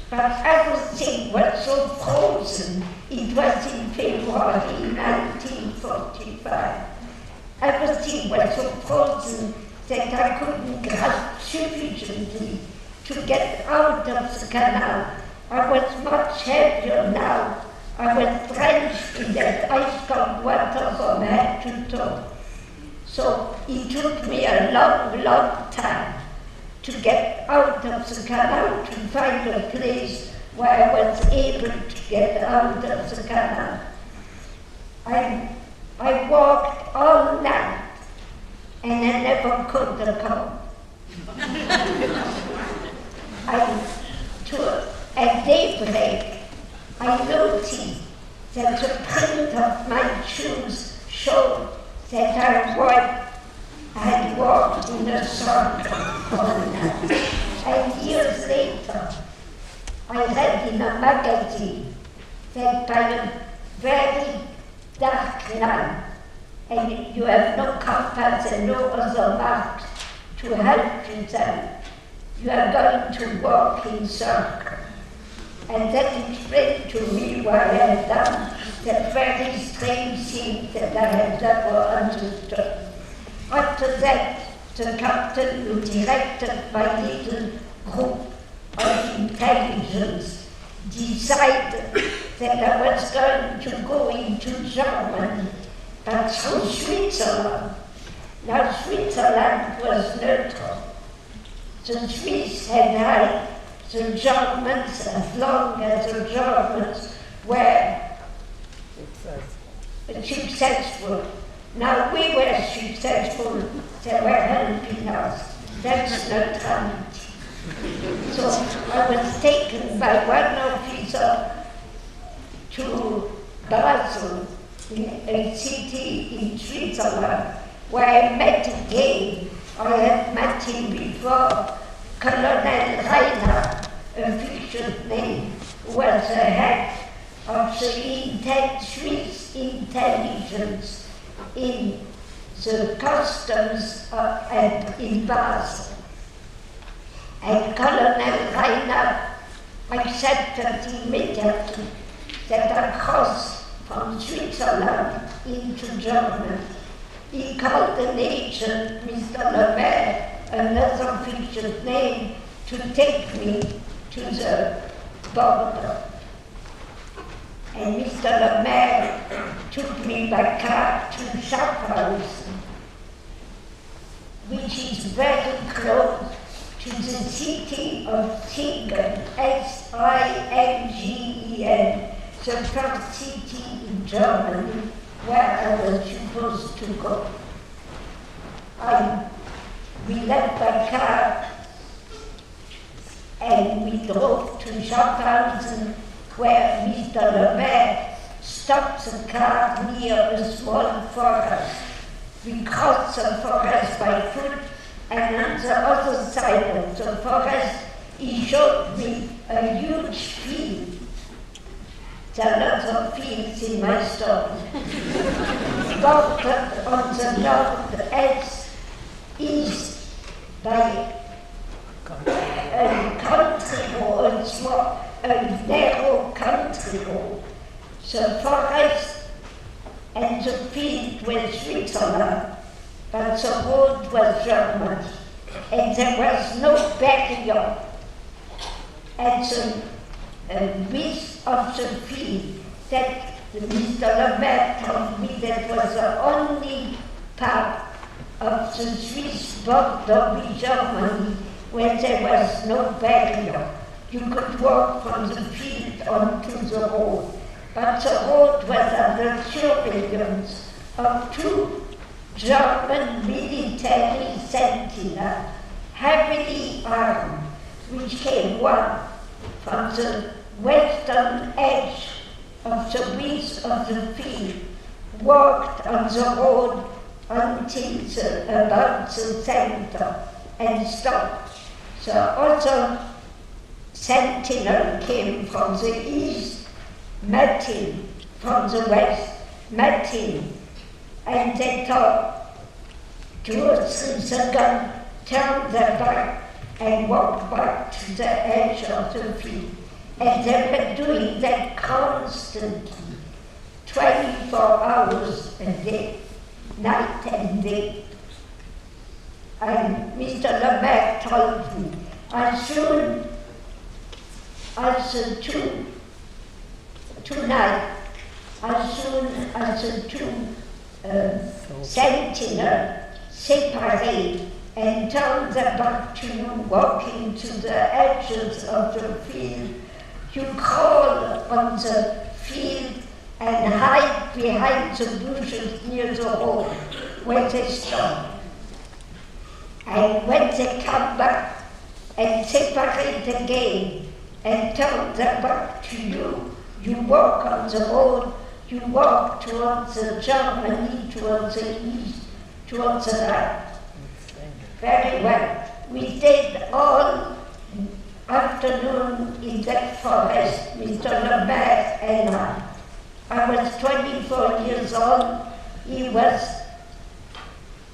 But everything was so frozen. It was in February 1945. Everything was so frozen that I couldn't grasp sufficiently to get out of the canal. I was much heavier now. I was drenched in that ice-cold water from head to toe. So it took me a long, long time to get out of the canal, to find a place where I was able to get out of the canal. I walked all night and I never could come. At daybreak, I noticed that the print of my shoes showed that I had walked in a circle all night. And years later, I read in a magazine that by a very dark night, and you have no compass and no other marks to help you then, you are going to walk in circles. And that explained to me why I had done that very strange thing that I had never understood. After that, the captain who directed my little group of intelligence decided that I was going to go into Germany, but through Switzerland. Now Switzerland was neutral. The Swiss had high the Germans, as long as the Germans were successful. Now we were successful, they were helping us. That's neutrality. So I was taken by one officer to Basel, a city in Switzerland, where I met again. I had met him before. Colonel Reiner, a fictional name, was the head of the Swiss intelligence in the customs and in Basel. And Colonel Reiner accepted immediately that I crossed from Switzerland into Germany. He called an agent, Mr. Lemaire, another fictional name, to take me to the border. And Mr. Lemaire took me by car to Schaffhausen, which is very close to the city of Singen, S-I-N-G-E-N, the first city in Germany where I was supposed to go. We left by car and we drove to Schaffhausen, where Mr. Lemaire stopped the car near a small forest. We crossed the forest by foot, and on the other side of the forest, he showed me a huge field. There are lots of fields in my story. Bordered on the north-east by a country road, a narrow country road. The forest and the field were Switzerland, but the road was Germany, and there was no barrier at the width of the field. That Mr. Lemaire told me that was the only part of the Swiss border with Germany where there was no barrier. You could walk from the field onto the road, but the road was under surveillance of two German military sentinels, heavily armed, which came one from the western edge of the width of the field, walked on the road until about the center and stopped. The other sentinel came from the east, met him from the west, met him, and they thought 2 or 3 seconds, turned their back and walked back to the edge of the field. And they were doing that constantly, 24 hours a day, night and day. And Mr. Lemaire told me, as soon as the two sentinels separate and turn their back to you, walking to the edges of the field, you crawl on the field and hide behind the bushes near the road where they stop. And when they come back and separate again and turn their back to you, you walk on the road, you walk towards Germany, towards the east, towards the right. Very well. We stayed all afternoon in that forest, Mr. Lemaire and I. I was 24 years old. He was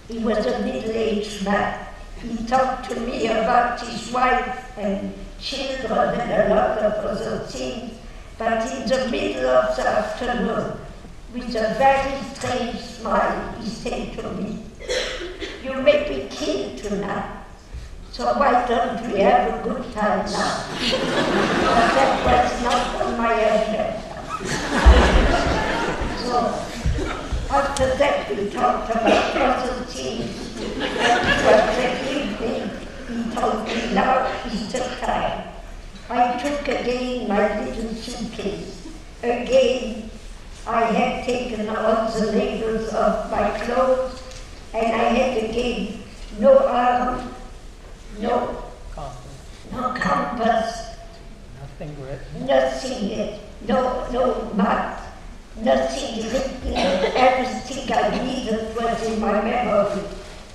a middle-aged man. He talked to me about his wife and children and a lot of other things. But in the middle of the afternoon, with a very strange smile, he said to me, "You may be killed tonight, so why don't we have a good time now?" But that was not on my agenda. So after that we talked about other things. But the evening he told me, now is the time. I took again my little suitcase. Again, I had taken all the labels off my clothes, and I had again no arm, no compass, Nothing written. nothing yet, no map, nothing written. Everything I needed was in my memory.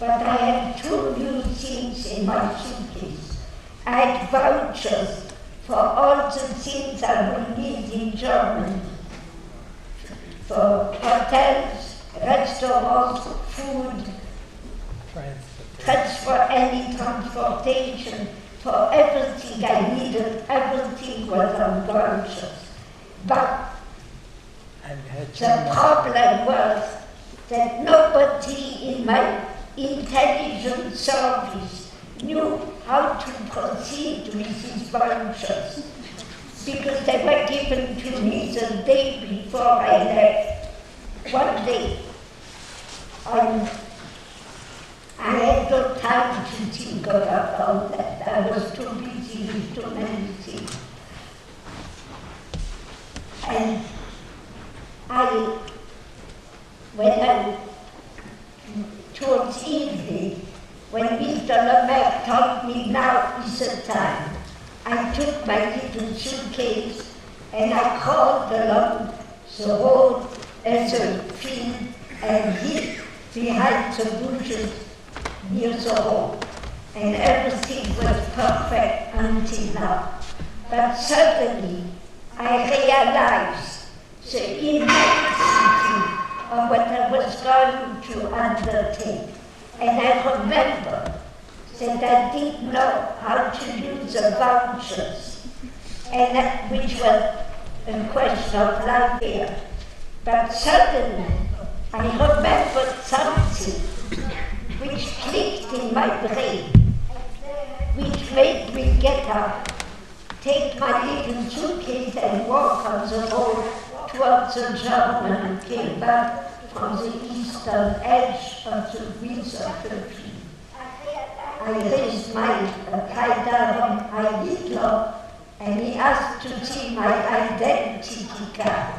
But I had two new things in my suitcase. I had vouchers for all the things I would need in Germany. For hotels, restaurants, food, transportation, for everything I needed, everything was on vouchers. But And had the problem was that nobody in my intelligence service knew how to proceed with these vouchers, because they were given to me the day before I left. One day, I had no time to think about all that. I was too busy with too many things. And towards evening, when Mr. Lemaire told me now is the time, I took my little suitcase and I crawled along the road and the field and hid behind the bushes near the road. And everything was perfect until now. But suddenly I realized the immensity of what I was going to undertake. And I remember that I didn't know how to use the vouchers, and which was a question of life here. But suddenly I remembered something which clicked in my brain, which made me get up, take my little suitcase and walk on the road towards the German and came back from the eastern edge of the Windsor field. I raised my right arm, Hitler, and he asked to see my identity card.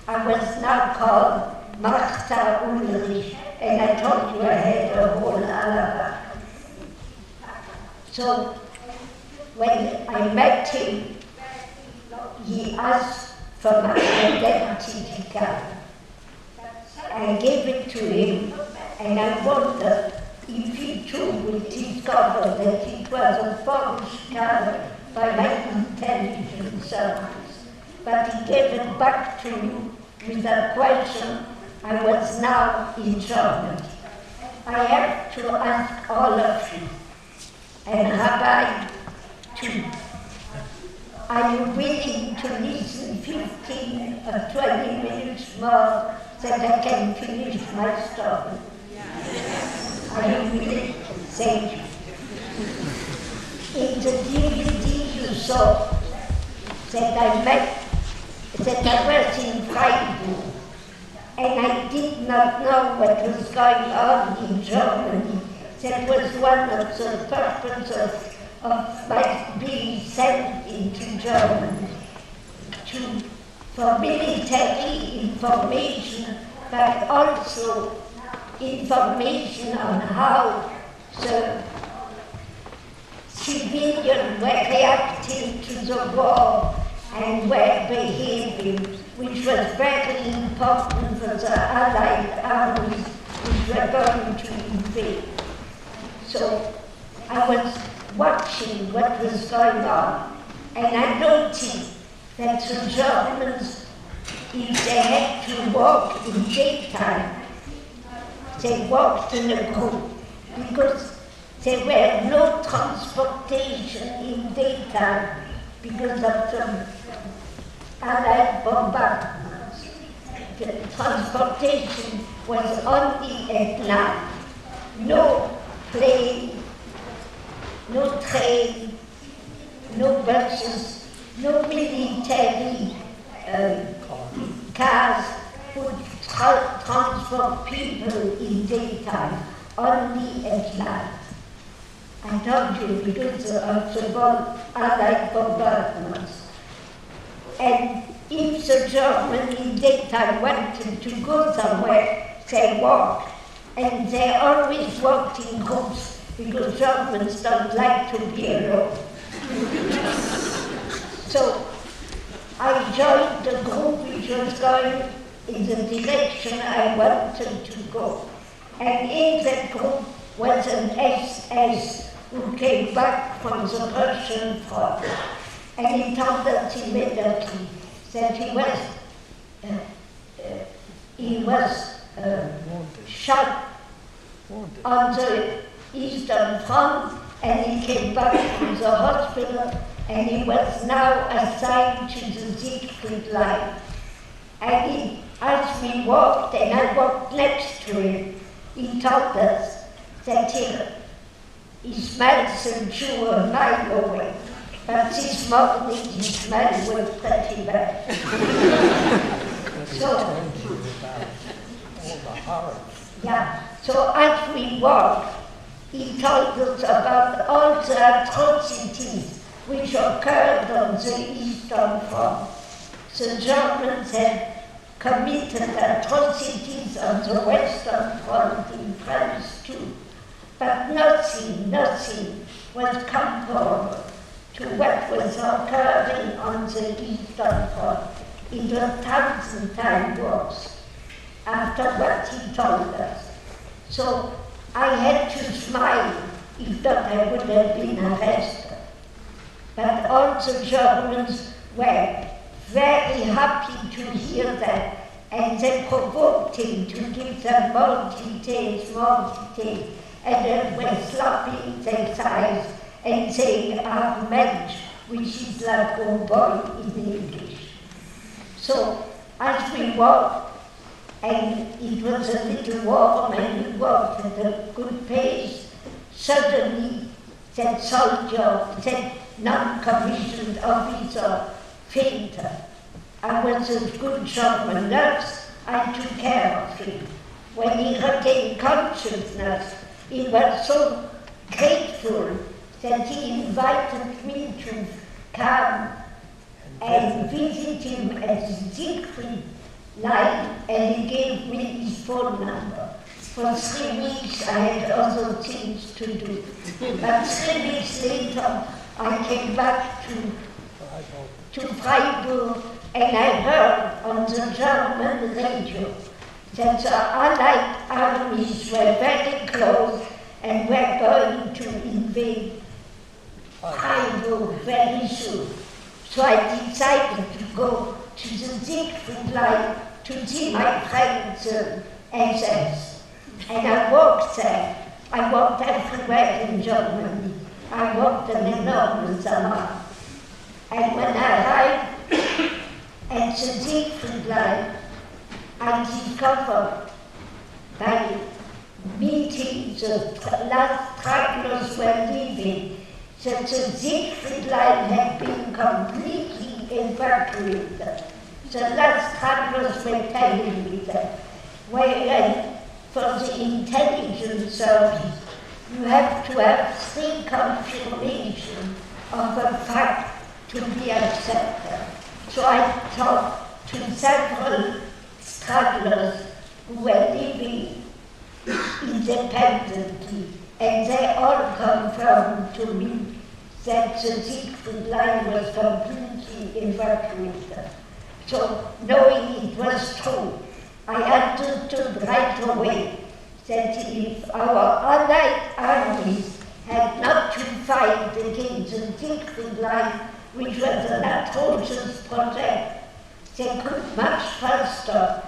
I was now called Marthe Ulrich, and I told you I had a whole alibi. So when I met him, he asked for my identity card. I gave it to him, and I wondered if he too would discover that it was a forged card by my intelligence service. But he gave it back to you with a question. I was now in Germany. I have to ask all of you, and Rabbi too, are you willing to listen 15 or 20 minutes more that I can finish my story? Are you willing? Thank you. In the DVD you saw that I was in Freiburg, and I did not know what was going on in Germany. That was one of the purposes of my being sent into Germany for military information, but also information on how the civilians were reacting to the war and were behaving, which was very important for the Allied armies which were going to invade. So I was watching what was going on, and I noticed that the Germans, if they had to walk in daytime, they walked in a group, because there were no transportation in daytime because of the Allied bombardments. The transportation was only at night. No plane, no train, no buses, no military cars would transport people in daytime, only at night. I told you because of the Allied bombardments. And if the Germans in daytime wanted to go somewhere, they walked. And they always walked in groups because Germans don't like to be alone. So I joined the group which was going in the direction I wanted to go. And in that group was an SS who came back from the Russian front. And he told us immediately that he was shot on the Eastern Front, and he came back from the hospital, and he was now assigned to the Siegfried line. And he, as we walked, and I walked next to him, he told us that he smells a Jew a mile away, but this morning his smell was pretty bad. So, all the horror. yeah, so as we walked, he told us about all the atrocities which occurred on the Eastern Front. The Germans had committed atrocities on the Western Front in France too, but nothing was comparable to what was occurring on the Eastern Front. It was 1,000 times worse after what he told us. So I had to smile, if not I would have been arrested. But all the Germans were very happy to hear that, and they provoked him to give them more details, and they were slapping their thighs and saying, "Ah, Mensch," which is like "oh boy" in English. So as we walked, and it was a little warm, and we walked at a good pace, suddenly that soldier, that non-commissioned officer, fainted. I was a good German nurse, I took care of him. When he regained consciousness, he was so grateful that he invited me to come and visit him at the Siegfried line, and he gave me his phone number. For 3 weeks I had other things to do. But 3 weeks later I came back to Freiburg, and I heard on the German radio that the Allied armies were very close and were going to invade Freiburg very soon. So I decided to go to the Siegfried line to see my friends SS. And I walked there. I walked everywhere in Germany. I walked an enormous amount. And when I arrived at the Siegfried line, I discovered by meeting the last travelers were leaving that the Siegfried line had been completely evacuated. The last travelers were telling me that, whereas for the intelligence service, you have to have 3 confirmations of a fact to be accepted. So I talked to several travelers who were living independently, and they all confirmed to me that the Siegfried line was completely evacuated. So, knowing it was true, I understood right away that if our Allied armies had not to fight against the Siegfried line, which was an atrocious project, they could much faster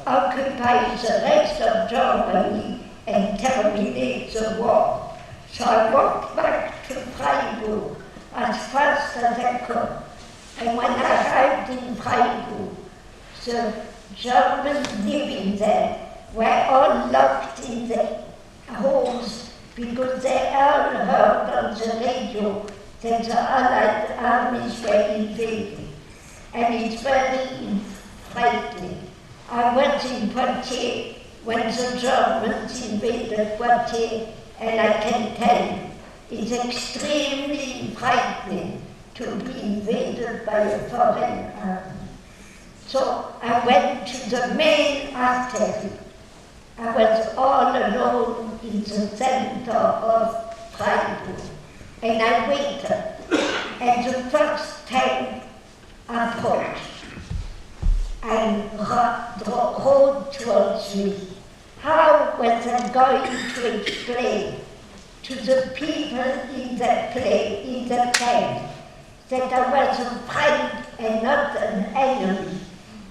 occupy the rest of Germany and terminate the war. So I walked back to Freiburg as fast as I could. And when I arrived in Freiburg, the Germans living there were all locked in their homes because they all heard on the radio that the Allied armies were invading. And it's very frightening. I was in Poitiers when the Germans invaded Poitiers, and I can tell it's extremely frightening to be invaded by a foreign army. So I went to the main artery. I was all alone in the center of Freiburg, and I waited, and the first tank approached and rode towards me. How was I going to explain to the people in the tank that I was a friend and not an enemy?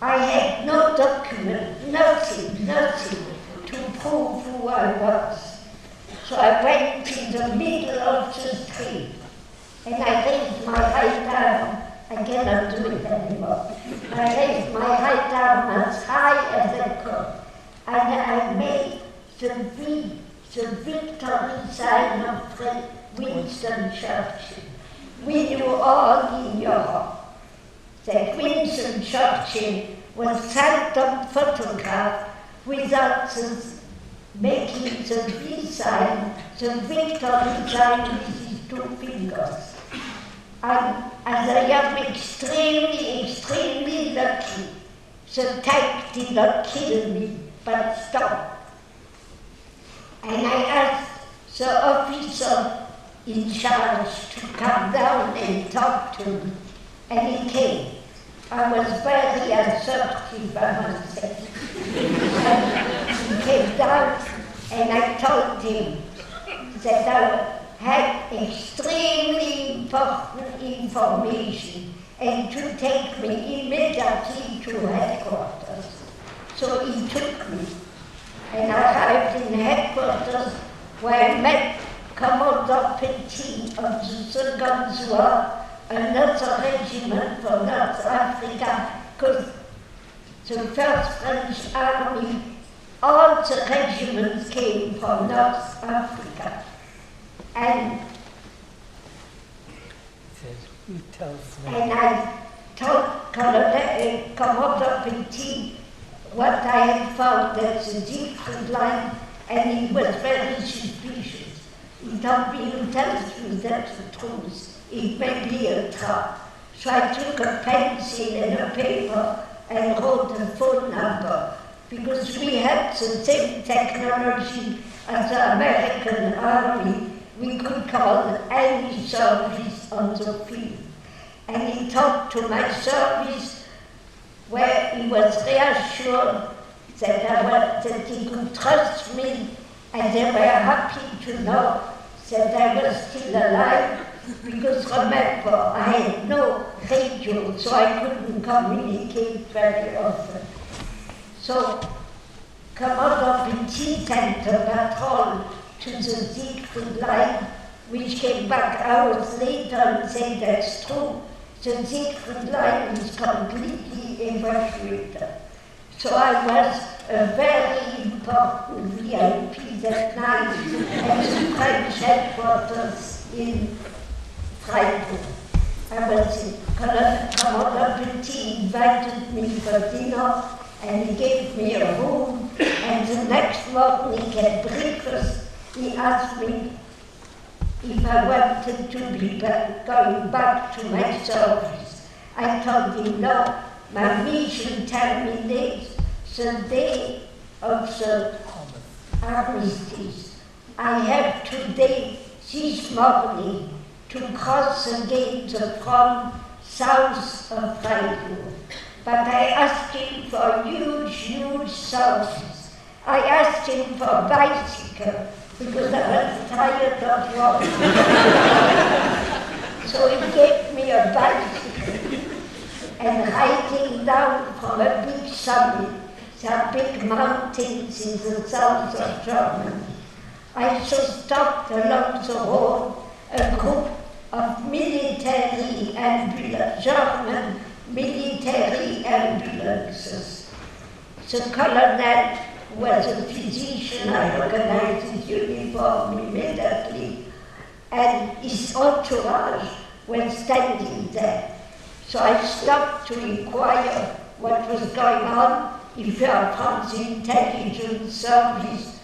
I had no document, nothing to prove who I was. So I went in the middle of the street and I raised my right arm. I cannot do it anymore. I raised my right arm as high as I could, and I made the victory sign of Winston Churchill. We knew all in Europe that Winston Churchill was seldom photographed without making the V sign, the victory sign with his two fingers. And as I am extremely lucky, the tank did not kill me, but stopped. And I asked the officer in charge to come down and talk to me, and he came. I was very assertive, I must say. And he came down, and I told him that I had extremely important information and to take me immediately to headquarters. So he took me, and I arrived in headquarters where I met Commodore Petit of the Second War, another regiment for North Africa, because the First French Army, all the regiments came from North Africa. And I told Commodore Petit what I had found at the Siegfried line, and he was very suspicious. He told me, "You tell me that's the truth. It may be a trap." So I took a pencil and a paper and wrote a phone number, because we had the same technology as the American Army. We could call any service on the field. And he talked to my service, where he was reassured that he could trust me, and they were happy to know that I was still alive, because remember, I had no radio, so I couldn't communicate very often. So Commodore Petit sent a patrol to the Siegfried line, which came back hours later and said that's true. The Siegfried line is completely evacuated. So I was a very important VIP that night at the French headquarters in Freiburg. Commodore Petit invited me for dinner, and he gave me a room, and the next morning at breakfast, he asked me if I wanted to be going back to my service. I told him no, my mission terminates the day of the armistice. I have today, this morning, to cross the gate from south of Freiburg. But I asked him for huge sources. I asked him for a bicycle, because I was tired of walking. So he gave me a bicycle, and riding down from a big summit, there are big mountains in the south of Germany, I saw stopped along the road a group of German military ambulances. The colonel was a physician. I recognized his uniform immediately, and his entourage was standing there. So I stopped to inquire what was going on. If you are from the intelligence service,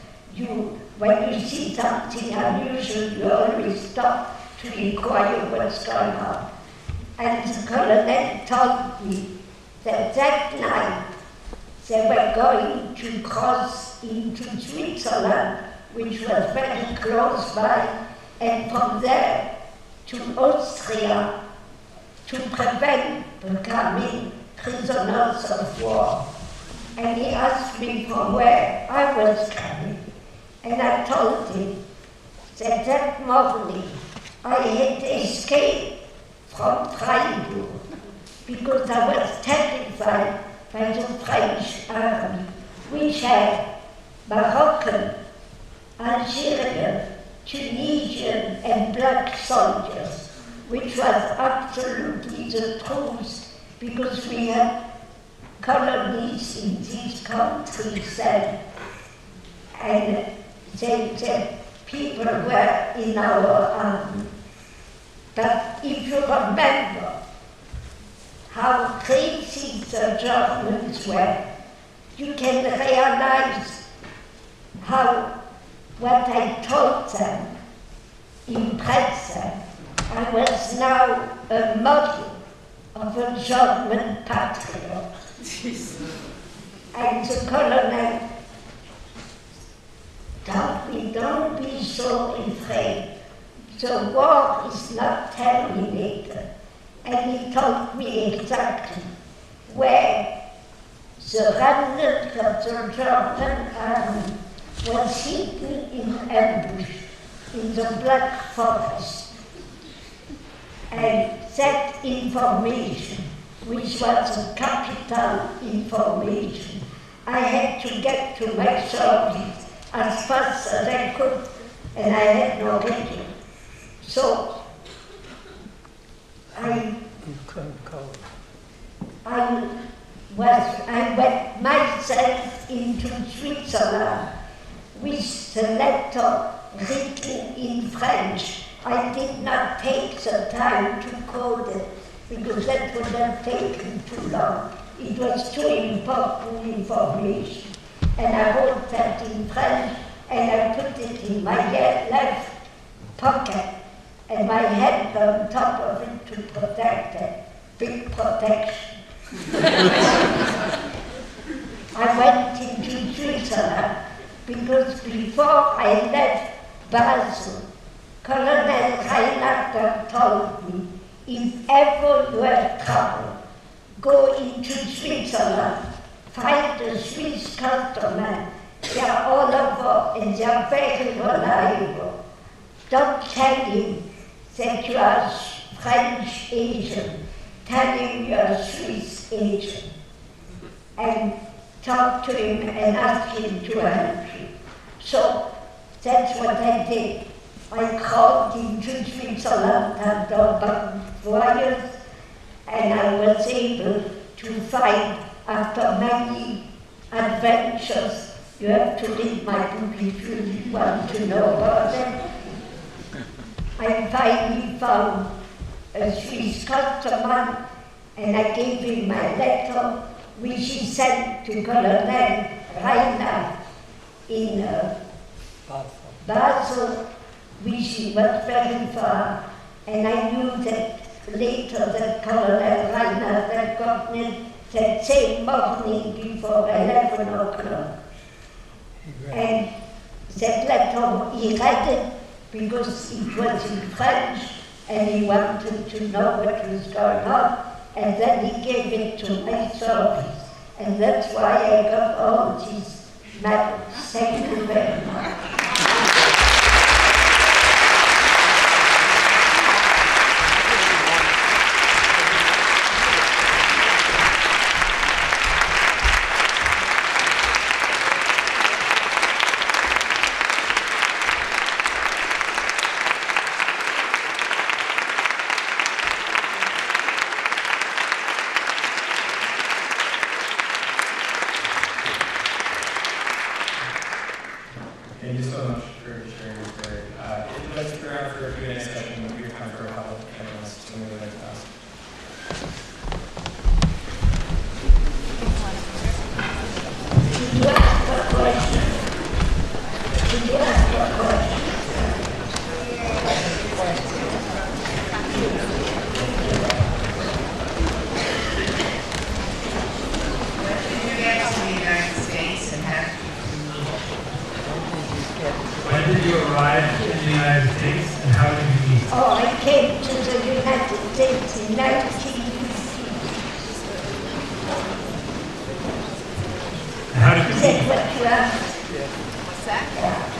when you see something unusual, you always stop to inquire what's going on. And the colonel told me that that night they were going to cross into Switzerland, which was very close by, and from there to Austria to prevent becoming prisoners of war. And he asked me from where I was coming. And I told him that that morning I had escaped from Freiburg because I was terrified by the French army, which had Moroccan, Algerian, Tunisian, and black soldiers, which was absolutely the truth because we had colonies in these countries then, and the people were in our army. But if you remember how crazy the Germans were, you can realize how what I told them impressed them. I was now a model of a German patriot. And the colonel told me, don't be so afraid. The war is not terminated. And he told me exactly where the remnant of the German army was hidden in ambush in the Black Forest. And that information, which was the capital information, I had to get to my service as fast as I could, and I had no radio. So I went myself into Switzerland with the letter written in French. I did not take the time to code it because that would have taken too long. It was too important information. And I wrote that in French and I put it in my left pocket and my hand on top of it to protect it. Big protection. I went into Switzerland because before I left Basel, Colonel Reinhardt told me, if ever you have trouble, go into Switzerland, find a Swiss gentleman. They are all over and they are very reliable. Don't tell him that you are French agent. Tell him you are Swiss agent. And talk to him and ask him to help you. So that's what I did. I crawled into Switzerland under barbed wires, and I was able to find, after many adventures, you have to read my book if you want to know about them. I finally found a Swiss customer, and I gave him my letter, which he sent to Colonel Reinhardt in Basel, which was very far, and I knew that later that Colonel Reinhardt had gotten it that same morning before 11 o'clock. And that letter, he read it because it was in French, and he wanted to know what was going on, and then he gave it to my service. And that's why I got all these medals. Thank you very much. Thank you so much for sharing your story. If you'd like to stick around for a Q&A session, we'll give time for a couple of anyone something they'd like to ask. You asked a question. When did you arrive in the United States and how did you meet? Oh, I came to the United States in 1950. How did you Is that meet? what you asked? What's that?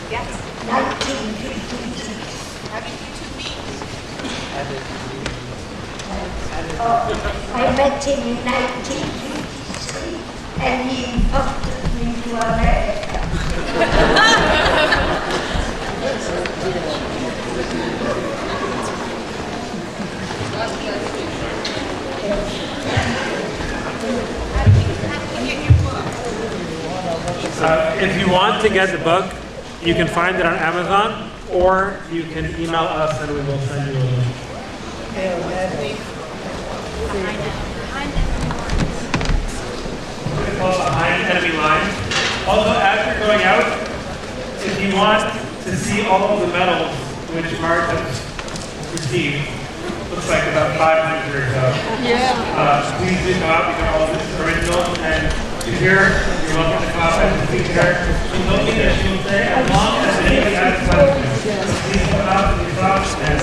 Yes. 1956. How did you two meet? Oh, I met him in 1953 and he invited me to America. If you want to get the book, you can find it on Amazon, or you can email us and we will send you a link. It's called Behind Enemy Lines. Also, as you're going out, if you want to see all of the medals which Marthe has received, looks like about 500 or so. Yeah. Please do come out because all of this is original. And if you're welcome to come out and speak to her. She'll tell me that she will say as long as anybody has questions. Please come out to the top and